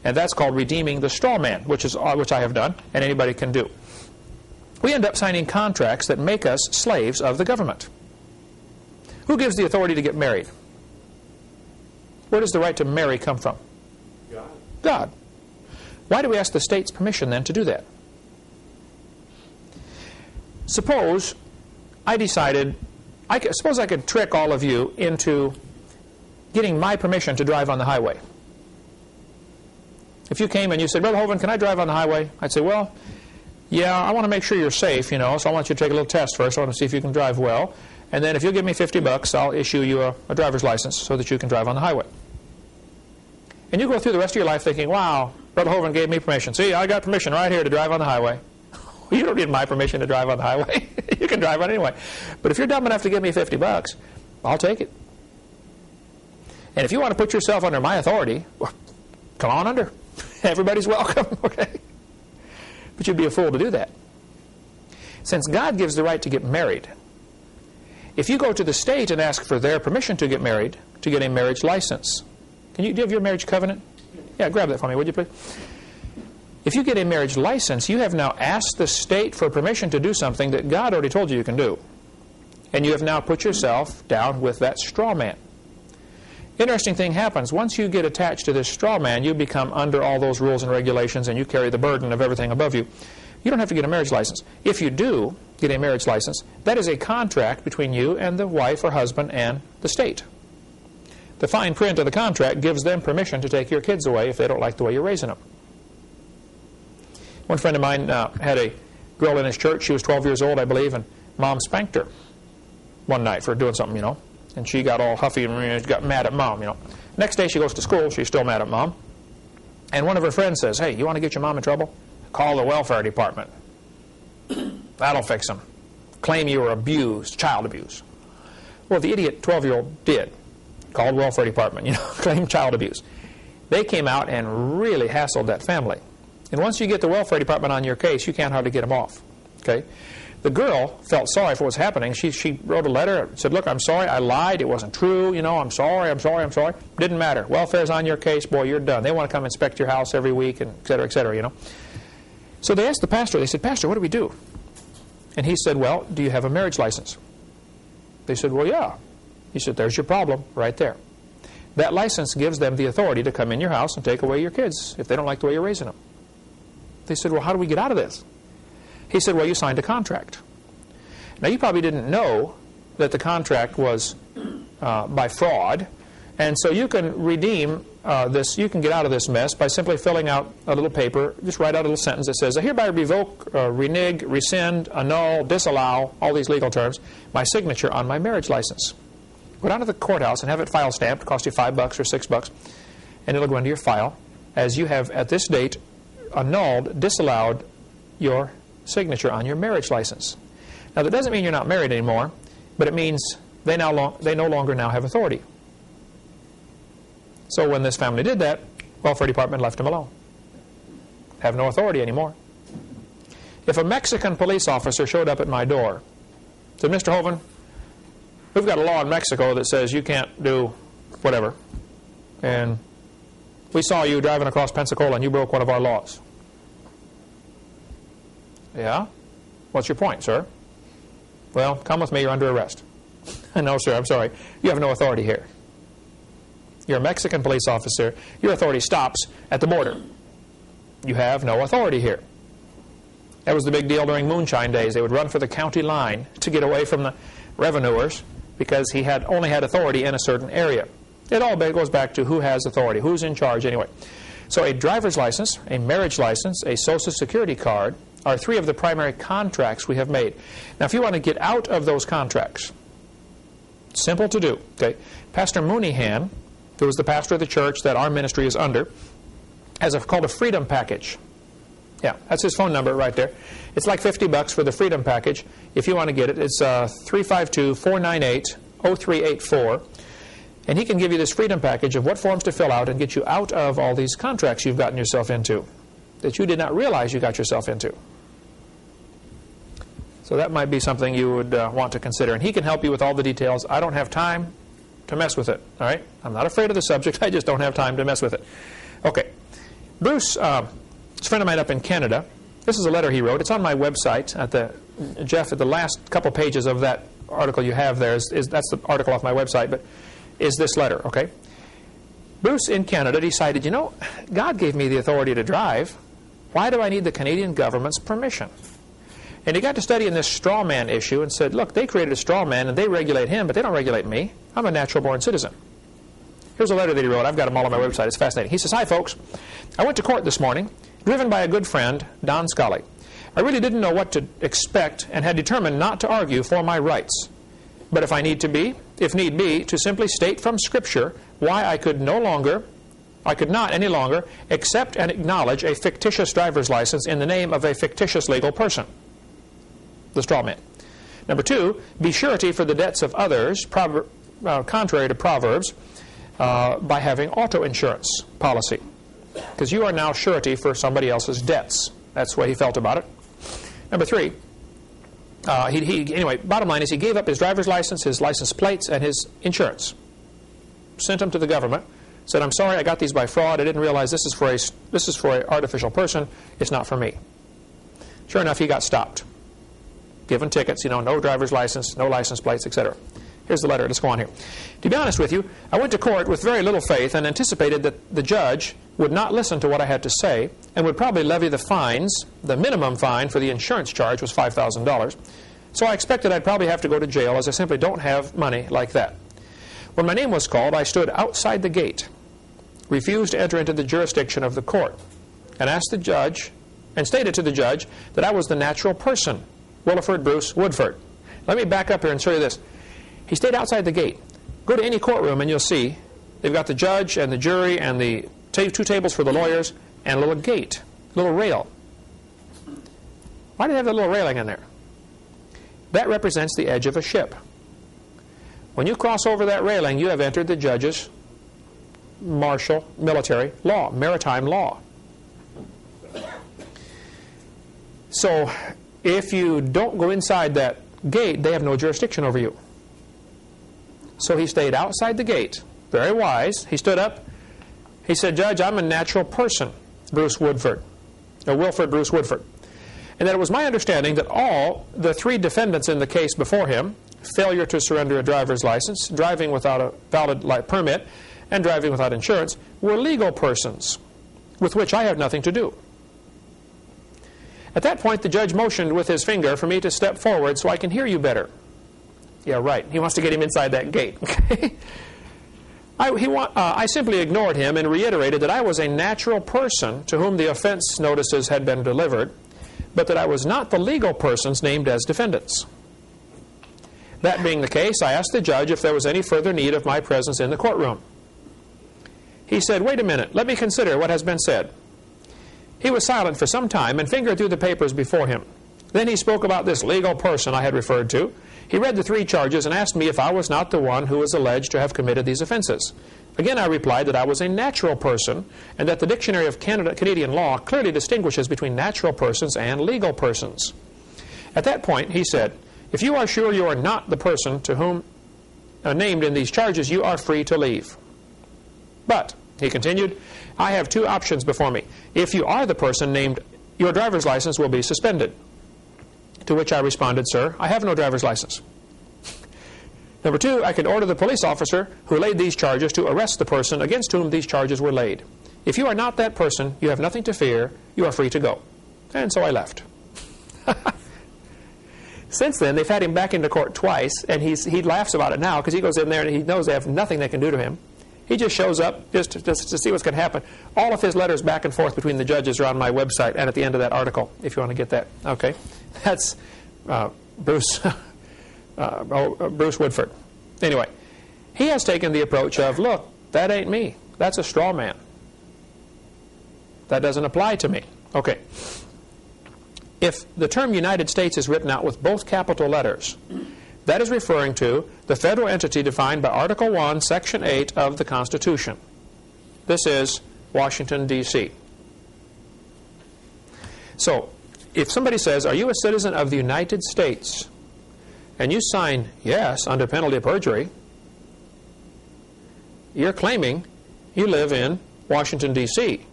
And that's called redeeming the straw man, which I have done, and anybody can do. We end up signing contracts that make us slaves of the government. Who gives the authority to get married? Where does the right to marry come from? God. God. Why do we ask the state's permission then to do that? Suppose I decided, suppose I could trick all of you into getting my permission to drive on the highway. If you came and you said, Brother Hovind, can I drive on the highway? I'd say, well, yeah, I want to make sure you're safe, so I want you to take a little test first. I want to see if you can drive well. And then if you'll give me $50, I'll issue you a driver's license so that you can drive on the highway. And you go through the rest of your life thinking, wow, Brother Hovind gave me permission. See, I got permission right here to drive on the highway. You don't need my permission to drive on the highway. You can drive on it anyway. But if you're dumb enough to give me $50, I'll take it. And if you want to put yourself under my authority, well, come on under. Everybody's welcome, okay? But you'd be a fool to do that. Since God gives the right to get married, if you go to the state and ask for their permission to get married, to get a marriage license, do you have your marriage covenant? Yeah, grab that for me, would you please? If you get a marriage license, you have now asked the state for permission to do something that God already told you can do. And you have now put yourself down with that straw man. Interesting thing happens. Once you get attached to this straw man, you become under all those rules and regulations, and you carry the burden of everything above you. You don't have to get a marriage license. If you do get a marriage license, that is a contract between you and the wife or husband and the state. The fine print of the contract gives them permission to take your kids away if they don't like the way you're raising them. One friend of mine had a girl in his church. She was 12 years old, I believe, and Mom spanked her one night for doing something, And she got all huffy and got mad at Mom, Next day she goes to school. She's still mad at Mom. And one of her friends says, hey, you want to get your mom in trouble? Call the welfare department. That'll fix them. Claim you were abused, child abuse. Well, the idiot 12-year-old did. Called welfare department, claimed child abuse. They came out and really hassled that family. And once you get the welfare department on your case, you can't hardly get them off. Okay? The girl felt sorry for what's happening. She wrote a letter, said, look, I'm sorry, I lied, it wasn't true, I'm sorry. Didn't matter. Welfare's on your case, boy, you're done. They want to come inspect your house every week, and et cetera, So they asked the pastor, they said, Pastor, what do we do? And he said, well, do you have a marriage license? They said, well, yeah. He said, there's your problem right there. That license gives them the authority to come in your house and take away your kids if they don't like the way you're raising them. They said, well, how do we get out of this? He said, well, you signed a contract. Now, you probably didn't know that the contract was by fraud, and so you can redeem this, you can get out of this mess by simply filling out a little paper, just write out a little sentence that says, I hereby revoke, renege, rescind, annul, disallow, all these legal terms, my signature on my marriage license. Go down to the courthouse and have it file stamped, cost you $5 or $6, and it'll go into your file as you have, at this date, annulled, disallowed your signature on your marriage license. Now, that doesn't mean you're not married anymore, but it means they no longer now have authority. So when this family did that, welfare department left them alone. Have no authority anymore. If a Mexican police officer showed up at my door, said, Mr. Hovind, we've got a law in Mexico that says you can't do whatever, and we saw you driving across Pensacola and you broke one of our laws. Yeah? What's your point, sir? Well, come with me, you're under arrest. No, sir, I'm sorry. You have no authority here. You're a Mexican police officer. Your authority stops at the border. You have no authority here. That was the big deal during moonshine days. They would run for the county line to get away from the revenuers because he had only had authority in a certain area. It all goes back to who has authority, who's in charge anyway. So a driver's license, a marriage license, a Social Security card are three of the primary contracts we have made. Now, if you want to get out of those contracts, simple to do. Okay, Pastor Mooneyhan, who was the pastor of the church that our ministry is under, has called a freedom package. Yeah, that's his phone number right there. It's like $50 for the freedom package. If you want to get it, it's 352-498-0384. And he can give you this freedom package of what forms to fill out and get you out of all these contracts you've gotten yourself into that you did not realize you got yourself into. So that might be something you would want to consider. And he can help you with all the details. I don't have time to mess with it. All right? I'm not afraid of the subject. I just don't have time to mess with it. Okay. Bruce, a friend of mine up in Canada. This is a letter he wrote. It's on my website. Jeff, at the last couple pages of that article you have there, that's the article off my website, but is this letter, okay? Bruce in Canada decided, God gave me the authority to drive. Why do I need the Canadian government's permission? And he got to studying this straw man issue and said, look, they created a straw man and they regulate him, but they don't regulate me. I'm a natural born citizen. Here's a letter that he wrote. I've got them all on my website. It's fascinating. He says, "Hi, folks. I went to court this morning, driven by a good friend, Don Scully. I really didn't know what to expect and had determined not to argue for my rights. But if need be, to simply state from Scripture why I could not any longer accept and acknowledge a fictitious driver's license in the name of a fictitious legal person." The straw man. Number 2, be surety for the debts of others, contrary to Proverbs, by having auto insurance policy. Because you are now surety for somebody else's debts. That's the way he felt about it. Number 3, anyway, bottom line is he gave up his driver's license, his license plates, and his insurance. Sent them to the government. Said, "I'm sorry, I got these by fraud. I didn't realize this is for an artificial person. It's not for me." Sure enough, he got stopped. Given tickets, no driver's license, no license plates, etc. Here's the letter. Let's go on here. "To be honest with you, I went to court with very little faith and anticipated that the judge would not listen to what I had to say and would probably levy the fines. The minimum fine for the insurance charge was $5,000. So I expected I'd probably have to go to jail, as I simply don't have money like that. When my name was called, I stood outside the gate, refused to enter into the jurisdiction of the court, and stated to the judge that I was the natural person, Williford Bruce Woodford." Let me back up here and show you this. He stayed outside the gate. Go to any courtroom and you'll see they've got the judge and the jury and the 2 tables for the lawyers and a little gate, a little rail. Why do they have that little railing in there? That represents the edge of a ship. When you cross over that railing, you have entered the judge's martial military law, maritime law. So if you don't go inside that gate, they have no jurisdiction over you. So he stayed outside the gate. Very wise. He stood up. He said, "Judge, I'm a natural person, Bruce Woodford, or Wilford Bruce Woodford. And that it was my understanding that all the 3 defendants in the case before him, failure to surrender a driver's license, driving without a valid permit, and driving without insurance, were legal persons with which I have nothing to do." At that point, the judge motioned with his finger for me to step forward so I can hear you better. Yeah, right. He wants to get him inside that gate. Okay? I simply ignored him and reiterated that I was a natural person to whom the offense notices had been delivered, but that I was not the legal persons named as defendants. That being the case, I asked the judge if there was any further need of my presence in the courtroom. He said, "Wait a minute, let me consider what has been said." He was silent for some time and fingered through the papers before him. Then he spoke about this legal person I had referred to. He read the 3 charges and asked me if I was not the one who was alleged to have committed these offenses. Again, I replied that I was a natural person and that the Dictionary of Canadian law clearly distinguishes between natural persons and legal persons. At that point, he said, "If you are sure you are not the person to whom named in these charges, you are free to leave. But," he continued, "I have 2 options before me. If you are the person named, your driver's license will be suspended." To which I responded, "Sir, I have no driver's license." Number 2, I can order the police officer who laid these charges to arrest the person against whom these charges were laid. If you are not that person, you have nothing to fear. You are free to go. And so I left. Since then, they've had him back into court twice, and he laughs about it now because he goes in there and he knows they have nothing they can do to him. He just shows up just to see what's going to happen. All of his letters back and forth between the judges are on my website and at the end of that article, if you want to get that. Okay, that's Bruce Woodford. Anyway, he has taken the approach of, look, that ain't me. That's a straw man. That doesn't apply to me. Okay. If the term United States is written out with both capital letters, that is referring to the federal entity defined by Article 1, Section 8 of the Constitution. This is Washington, D.C. So, if somebody says, "Are you a citizen of the United States?" and you sign yes under penalty of perjury, you're claiming you live in Washington, D.C.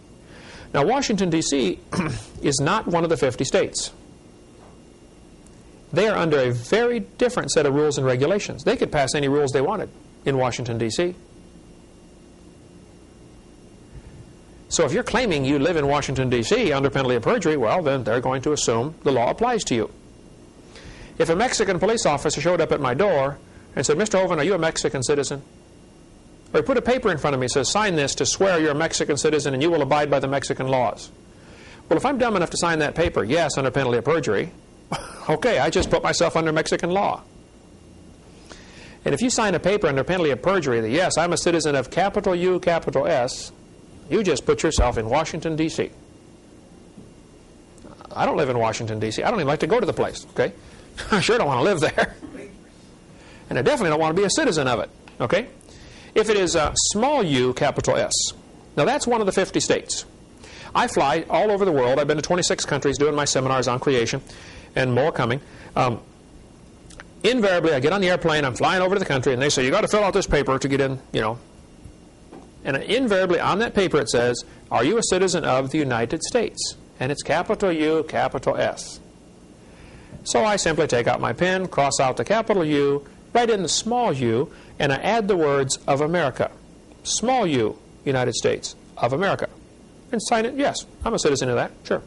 Now, Washington, D.C. is not one of the 50 states. They are under a very different set of rules and regulations. They could pass any rules they wanted in Washington, D.C. So if you're claiming you live in Washington, D.C. under penalty of perjury, well, then they're going to assume the law applies to you. If a Mexican police officer showed up at my door and said, "Mr. Hovind, are you a Mexican citizen?" Or he put a paper in front of me and says, sign this to swear you're a Mexican citizen and you will abide by the Mexican laws. Well, if I'm dumb enough to sign that paper, yes, under penalty of perjury, okay, I just put myself under Mexican law. And if you sign a paper under penalty of perjury that, yes, I'm a citizen of capital U, capital S, you just put yourself in Washington, D.C. I don't live in Washington, D.C. I don't even like to go to the place, okay? I sure don't want to live there. And I definitely don't want to be a citizen of it, okay? If it is small u, capital S, now that's one of the 50 states. I fly all over the world. I've been to 26 countries doing my seminars on creation, and more coming. Invariably, I get on the airplane, I'm flying over to the country, and they say, you got to fill out this paper to get in, you know. And invariably on that paper it says, are you a citizen of the United States? And it's capital U, capital S. So I simply take out my pen, cross out the capital U, write in the small u, and I add the words of America. Small u, United States, of America. And sign it, yes, I'm a citizen of that, sure.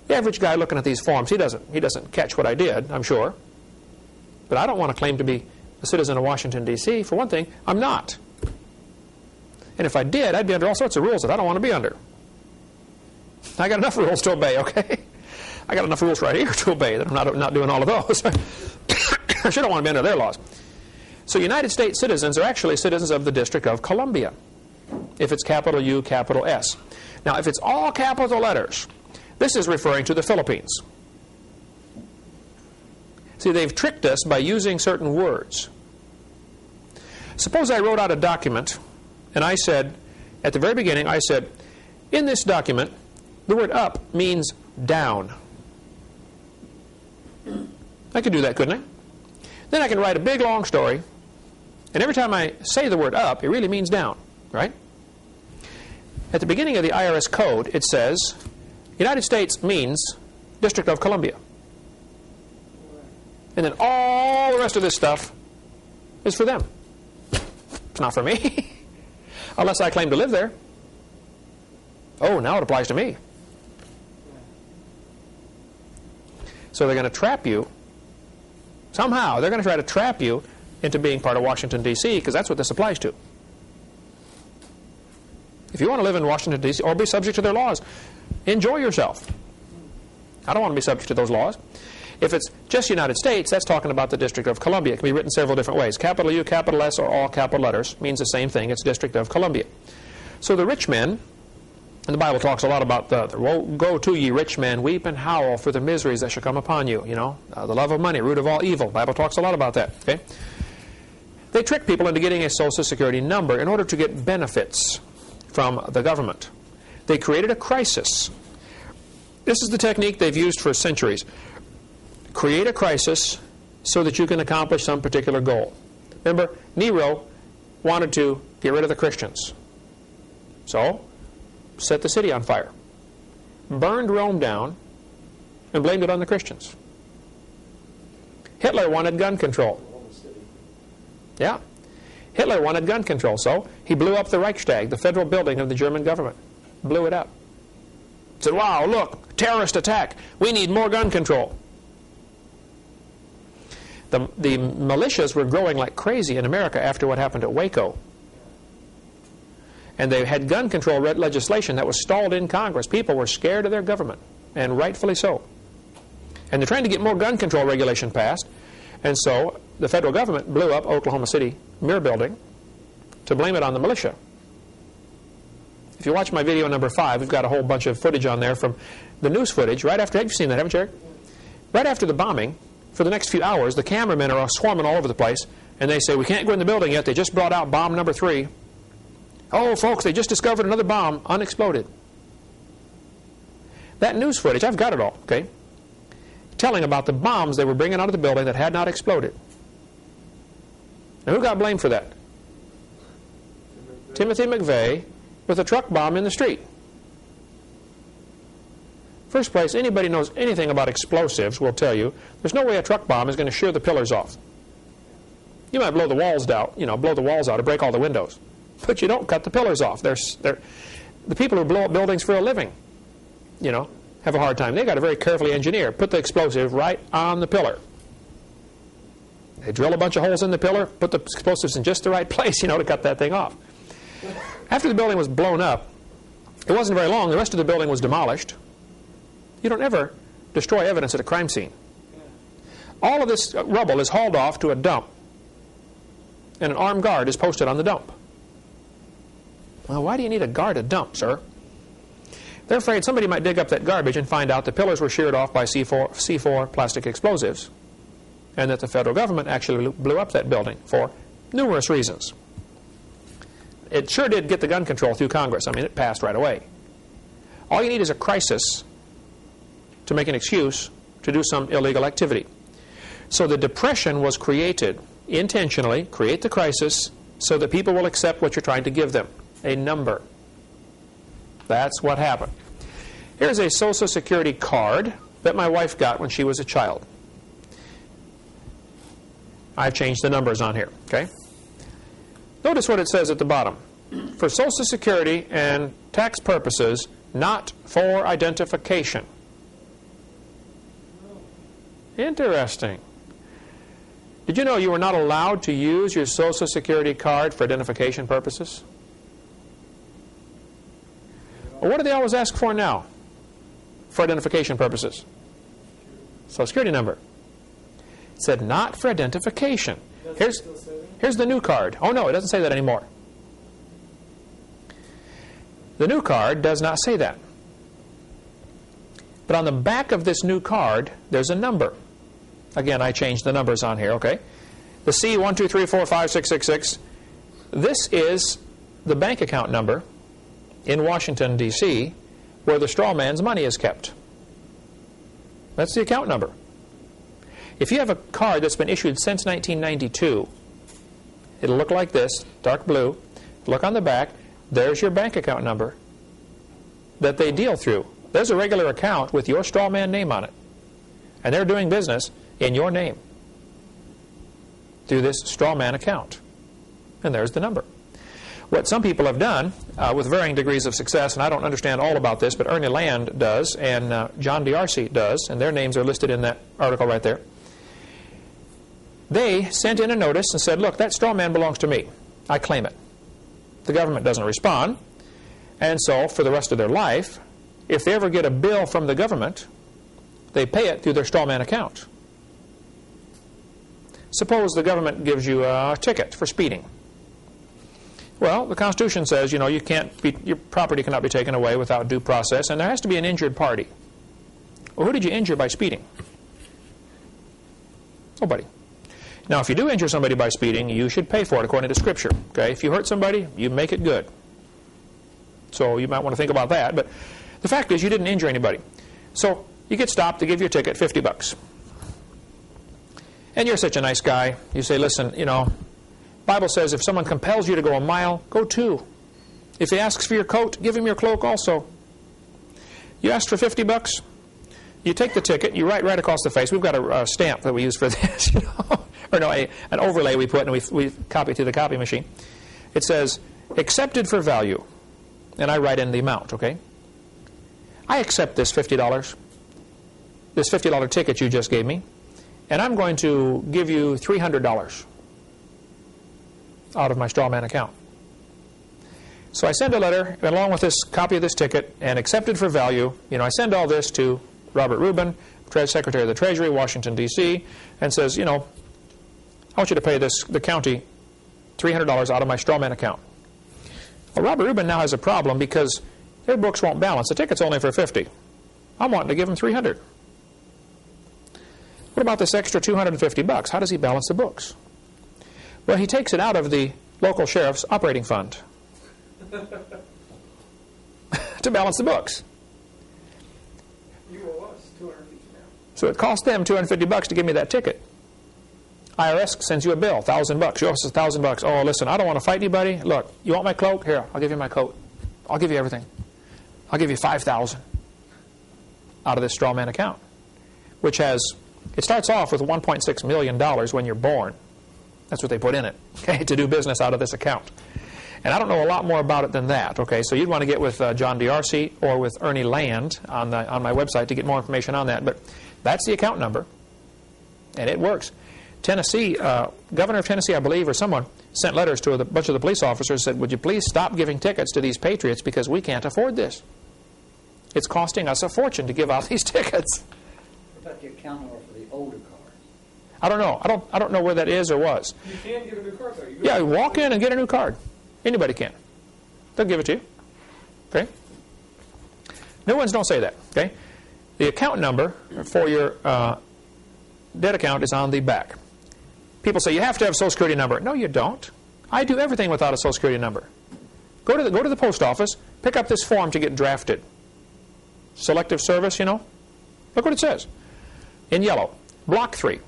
The average guy looking at these forms, he doesn't catch what I did, I'm sure. But I don't want to claim to be a citizen of Washington, D.C. For one thing, I'm not. And if I did, I'd be under all sorts of rules that I don't want to be under. I got enough rules to obey, okay? I got enough rules right here to obey that I'm not doing all of those. I sure don't want to be under their laws. So United States citizens are actually citizens of the District of Columbia, if it's capital U, capital S. Now, if it's all capital letters, this is referring to the Philippines. See, they've tricked us by using certain words. Suppose I wrote out a document, and I said, at the very beginning, I said, in this document, the word up means down. I could do that, couldn't I? Then I can write a big, long story, and every time I say the word up, it really means down, right? At the beginning of the IRS code, it says, United States means District of Columbia. And then all the rest of this stuff is for them. It's not for me. Unless I claim to live there. Oh, now it applies to me. So they're going to trap you. Somehow, they're going to try to trap you into being part of Washington, D.C., because that's what this applies to. If you want to live in Washington, D.C., or be subject to their laws, enjoy yourself. I don't want to be subject to those laws. If it's just United States, that's talking about the District of Columbia. It can be written several different ways. Capital U, capital S, or all capital letters means the same thing. It's District of Columbia. So the rich men, and the Bible talks a lot about woe go to ye rich men, weep and howl for the miseries that shall come upon you. You know, the love of money, root of all evil. The Bible talks a lot about that. Okay, they trick people into getting a Social Security number in order to get benefits from the government. They created a crisis. This is the technique they've used for centuries. Create a crisis so that you can accomplish some particular goal. Remember, Nero wanted to get rid of the Christians. So, set the city on fire. Burned Rome down and blamed it on the Christians. Hitler wanted gun control. Yeah. Hitler wanted gun control, so he blew up the Reichstag, the federal building of the German government. Blew it up. Said, wow, look, terrorist attack. We need more gun control. The militias were growing like crazy in America after what happened at Waco. And they had gun control legislation that was stalled in Congress. People were scared of their government, and rightfully so. And they're trying to get more gun control regulation passed. And so the federal government blew up Oklahoma City Mirror Building to blame it on the militia. If you watch my video number 5, we've got a whole bunch of footage on there from the news footage. Right after, have you seen that, haven't you, Eric? Right after the bombing, for the next few hours, the cameramen are swarming all over the place, and they say, we can't go in the building yet. They just brought out bomb number 3. Oh, folks, they just discovered another bomb, unexploded. That news footage, I've got it all, okay? Telling about the bombs they were bringing out of the building that had not exploded. Now, who got blamed for that? Timothy McVeigh with a truck bomb in the street. First place, anybody knows anything about explosives will tell you there's no way a truck bomb is going to shear the pillars off. You might blow the walls out, blow the walls out or break all the windows. But you don't cut the pillars off. The people who blow up buildings for a living, have a hard time. They've got to very carefully engineer. Put the explosive right on the pillar. They drill a bunch of holes in the pillar, put the explosives in just the right place, to cut that thing off. After the building was blown up, it wasn't very long. The rest of the building was demolished. You don't ever destroy evidence at a crime scene. All of this rubble is hauled off to a dump, and an armed guard is posted on the dump. Well, why do you need a guard at dump, sir? They're afraid somebody might dig up that garbage and find out the pillars were sheared off by C4 plastic explosives, and that the federal government actually blew up that building for numerous reasons. It sure did get the gun control through Congress. I mean, it passed right away. All you need is a crisis to make an excuse to do some illegal activity. So the depression was created intentionally, create the crisis, so that people will accept what you're trying to give them, a number. That's what happened. Here's a Social Security card that my wife got when she was a child. I've changed the numbers on here, okay? Notice what it says at the bottom. For Social Security and tax purposes, not for identification. Interesting. Did you know you were not allowed to use your Social Security card for identification purposes? Well, what do they always ask for now for identification purposes? Social Security number. It said not for identification. Here's the new card. Oh no, it doesn't say that anymore. The new card does not say that. But on the back of this new card, there's a number. Again, I changed the numbers on here, okay? The C123456666, this is the bank account number in Washington, D.C., where the straw man's money is kept. That's the account number. If you have a card that's been issued since 1992, it'll look like this, dark blue. Look on the back. There's your bank account number that they deal through. There's a regular account with your straw man name on it. And they're doing business in your name through this straw man account. And there's the number. What some people have done, with varying degrees of success, and I don't understand all about this, but Ernie Land does, and John D'Arcy does, and their names are listed in that article right there. They sent in a notice and said, look, that straw man belongs to me. I claim it. The government doesn't respond. And so, for the rest of their life, if they ever get a bill from the government, they pay it through their straw man account. Suppose the government gives you a ticket for speeding. Well, the Constitution says, you can't be, your property cannot be taken away without due process, and there has to be an injured party. Well, who did you injure by speeding? Nobody. Now, if you do injure somebody by speeding, you should pay for it according to Scripture. Okay? If you hurt somebody, you make it good. So you might want to think about that. But the fact is, you didn't injure anybody. So you get stopped, they give you a ticket, $50. And you're such a nice guy. You say, listen, Bible says if someone compels you to go a mile, go 2. If he asks for your coat, give him your cloak also. You asked for $50. You take the ticket, you write right across the face. We've got a stamp that we use for this, or no, an overlay we put, and we copy to the copy machine. It says, accepted for value. And I write in the amount, okay? I accept this $50, this $50 ticket you just gave me, and I'm going to give you $300 out of my straw man account. So I send a letter along with this copy of this ticket and accepted for value. I send all this to Robert Rubin, Secretary of the Treasury, Washington, D.C., and says, I want you to pay the county $300 out of my straw man account. Well, Robert Rubin now has a problem because their books won't balance. The ticket's only for $50. I'm wanting to give him $300. What about this extra $250? How does he balance the books? Well, he takes it out of the local sheriff's operating fund to balance the books. You owe us $250 now. So it cost them $250 to give me that ticket. IRS sends you a bill, $1,000. You owe us $1,000. Oh, listen, I don't want to fight anybody. Look, you want my cloak? Here, I'll give you my coat. I'll give you everything. I'll give you $5,000 out of this straw man account, which has, it starts off with $1.6 million when you're born. That's what they put in it, okay, to do business out of this account. And I don't know a lot more about it than that, okay? So you'd want to get with John D'Arcy or with Ernie Land on my website to get more information on that. But that's the account number, and it works. Tennessee, governor of Tennessee, I believe, or someone, sent letters to a bunch of the police officers and said, would you please stop giving tickets to these patriots because we can't afford this. It's costing us a fortune to give out these tickets. What about the account number for the older cars? I don't know. I don't know where that is or was. You can get a new card, though. Yeah, you walk in and get a new card. Anybody can. They'll give it to you. Okay? New ones don't say that. Okay? The account number for your debt account is on the back. People say you have to have a Social Security number. No, you don't. I do everything without a Social Security number. Go to the post office, pick up this form to get drafted. Selective service, you know. Look what it says. In yellow. Block 3.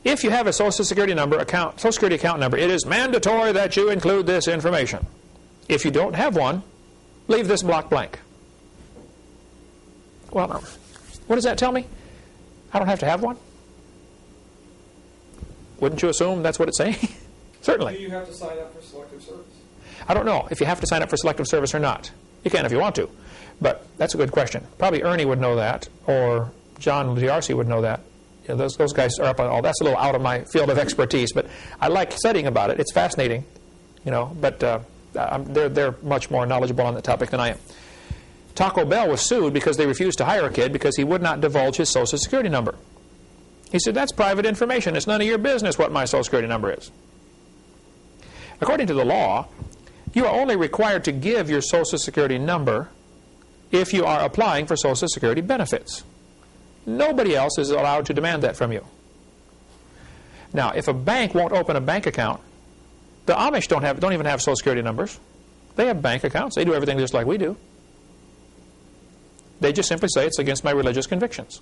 If you have a Social Security Social Security account number, it is mandatory that you include this information. If you don't have one, leave this block blank. Well, what does that tell me? I don't have to have one? Wouldn't you assume that's what it's saying? Certainly. Do you have to sign up for selective service? I don't know if you have to sign up for selective service or not. You can if you want to. But that's a good question. Probably Ernie would know that, or John DRC would know that. You know, those guys are up on all. That's a little out of my field of expertise, but I like studying about it. It's fascinating, you know. But they're much more knowledgeable on the topic than I am. Taco Bell was sued because they refused to hire a kid because he would not divulge his Social Security number. He said, that's private information. It's none of your business what my Social Security number is. According to the law, you are only required to give your Social Security number if you are applying for Social Security benefits. Nobody else is allowed to demand that from you. Now, if a bank won't open a bank account, the Amish don't even have Social Security numbers. They have bank accounts. They do everything just like we do. They just simply say it's against my religious convictions.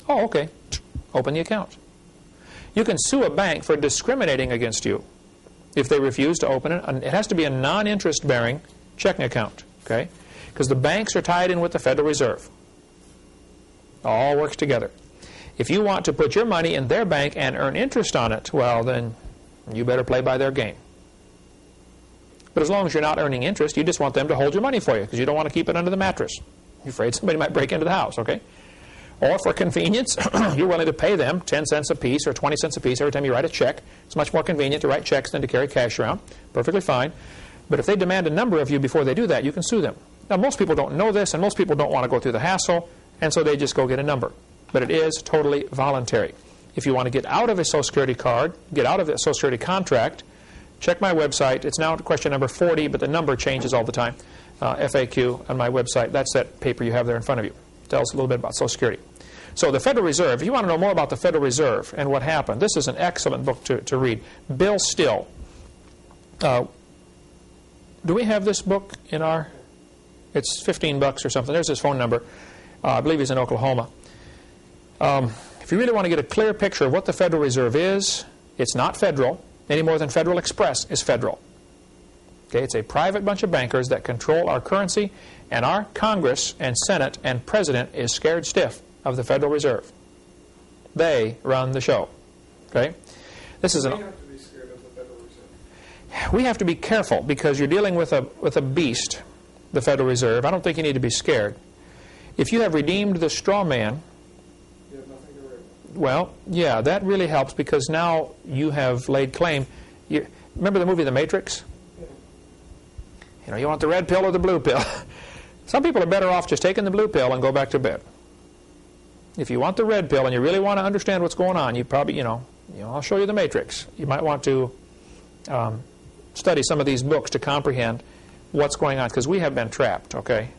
Oh, okay. Open the account. You can sue a bank for discriminating against you if they refuse to open it. It has to be a non-interest bearing checking account, okay? Because the banks are tied in with the Federal Reserve. All works together. If you want to put your money in their bank and earn interest on it, well, then you better play by their game. But as long as you're not earning interest, you just want them to hold your money for you because you don't want to keep it under the mattress. You're afraid somebody might break into the house, okay? Or for convenience, you're willing to pay them 10 cents a piece or 20 cents a piece every time you write a check. It's much more convenient to write checks than to carry cash around. Perfectly fine. But if they demand a number of you before they do that, you can sue them. Now, most people don't know this, and most people don't want to go through the hassle, and so they just go get a number. But it is totally voluntary. If you want to get out of a Social Security card, get out of a Social Security contract, check my website. It's now question number 40, but the number changes all the time. FAQ on my website. That's that paper you have there in front of you. It tells a little bit about Social Security. So the Federal Reserve, if you want to know more about the Federal Reserve and what happened, this is an excellent book to read. Bill Still. Do we have this book in our... It's $15 or something. There's his phone number. I believe he's in Oklahoma. If you really want to get a clear picture of what the Federal Reserve is, it's not federal, any more than Federal Express is federal. Okay, it's a private bunch of bankers that control our currency, and our Congress and Senate and President is scared stiff of the Federal Reserve. They run the show. Okay, this is We have to be scared of the Federal Reserve. We have to be careful because you're dealing with a beast, the Federal Reserve. I don't think you need to be scared. If you have redeemed the straw man, You have nothing to worry about. well, yeah, that really helps because now you have laid claim. Remember the movie The Matrix? Yeah. You know, you want the red pill or the blue pill. Some people are better off just taking the blue pill and go back to bed. If you want the red pill and you really want to understand what's going on, you probably, I'll show you The Matrix. You might want to study some of these books to comprehend what's going on, because we have been trapped, okay?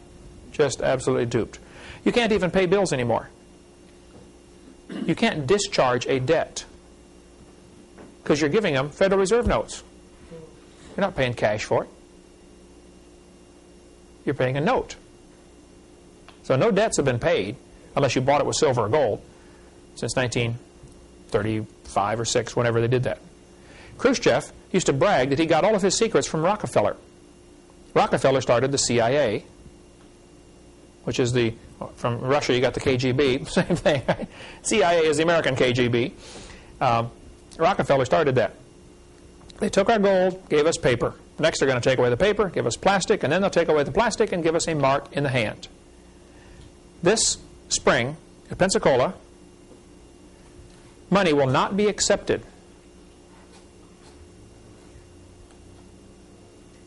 Just absolutely duped. You can't even pay bills anymore. You can't discharge a debt because you're giving them Federal Reserve notes. You're not paying cash for it. You're paying a note. So no debts have been paid unless you bought it with silver or gold since 1935 or 6, whenever they did that. Khrushchev used to brag that he got all of his secrets from Rockefeller. Rockefeller started the CIA, which is from Russia you got the KGB, same thing, right? CIA is the American KGB. Rockefeller started that. They took our gold, gave us paper. Next they're going to take away the paper, give us plastic, and then they'll take away the plastic and give us a mark in the hand. This spring at Pensacola, money will not be accepted.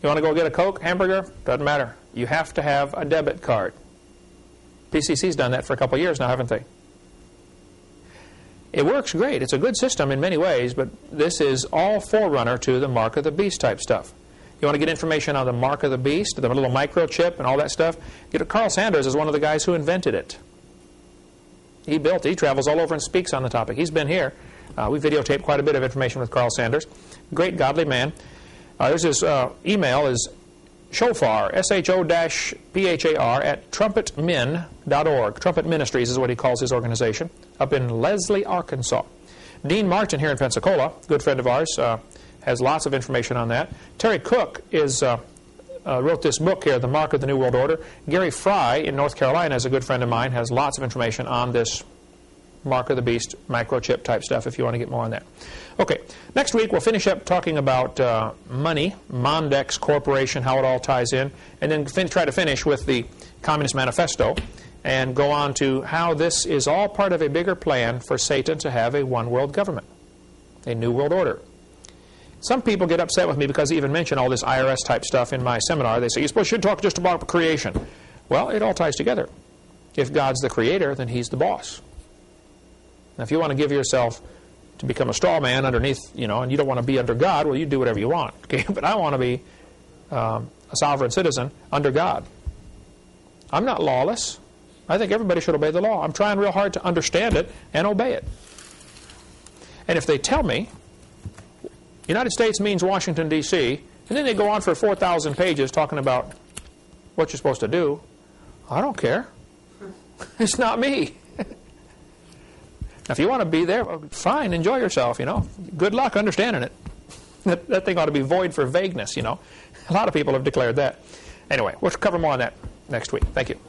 You want to go get a Coke, hamburger? Doesn't matter. You have to have a debit card. PCC's done that for a couple of years now, haven't they? It works great. It's a good system in many ways, but this is all forerunner to the Mark of the Beast type stuff. You want to get information on the Mark of the Beast, the little microchip and all that stuff? Carl Sanders is one of the guys who invented it. He built it. He travels all over and speaks on the topic. He's been here. We videotaped quite a bit of information with Carl Sanders. Great godly man. There's his email is shofar, SHO-PHAR, at trumpetmin.org. Trumpet Ministries is what he calls his organization, up in Leslie, Arkansas. Dean Martin here in Pensacola, good friend of ours, has lots of information on that. Terry Cook wrote this book here, The Mark of the New World Order. Gary Fry in North Carolina is a good friend of mine, has lots of information on this Mark of the Beast microchip type stuff if you want to get more on that. Okay, next week we'll finish up talking about money, Mondex Corporation, how it all ties in, and then try to finish with the Communist Manifesto and go on to how this is all part of a bigger plan for Satan to have a one-world government, a new world order. Some people get upset with me because I even mention all this IRS type stuff in my seminar. They say, you should talk just about creation. Well, it all ties together. If God's the creator, then he's the boss. Now, if you want to give yourself to become a straw man underneath, and you don't want to be under God, well, you do whatever you want. Okay? But I want to be a sovereign citizen under God. I'm not lawless. I think everybody should obey the law. I'm trying real hard to understand it and obey it. And if they tell me United States means Washington, D.C., and then they go on for 4,000 pages talking about what you're supposed to do, I don't care. It's not me. Now, if you want to be there, well, fine, enjoy yourself, Good luck understanding it. That thing ought to be void for vagueness, A lot of people have declared that. Anyway, we'll cover more on that next week. Thank you.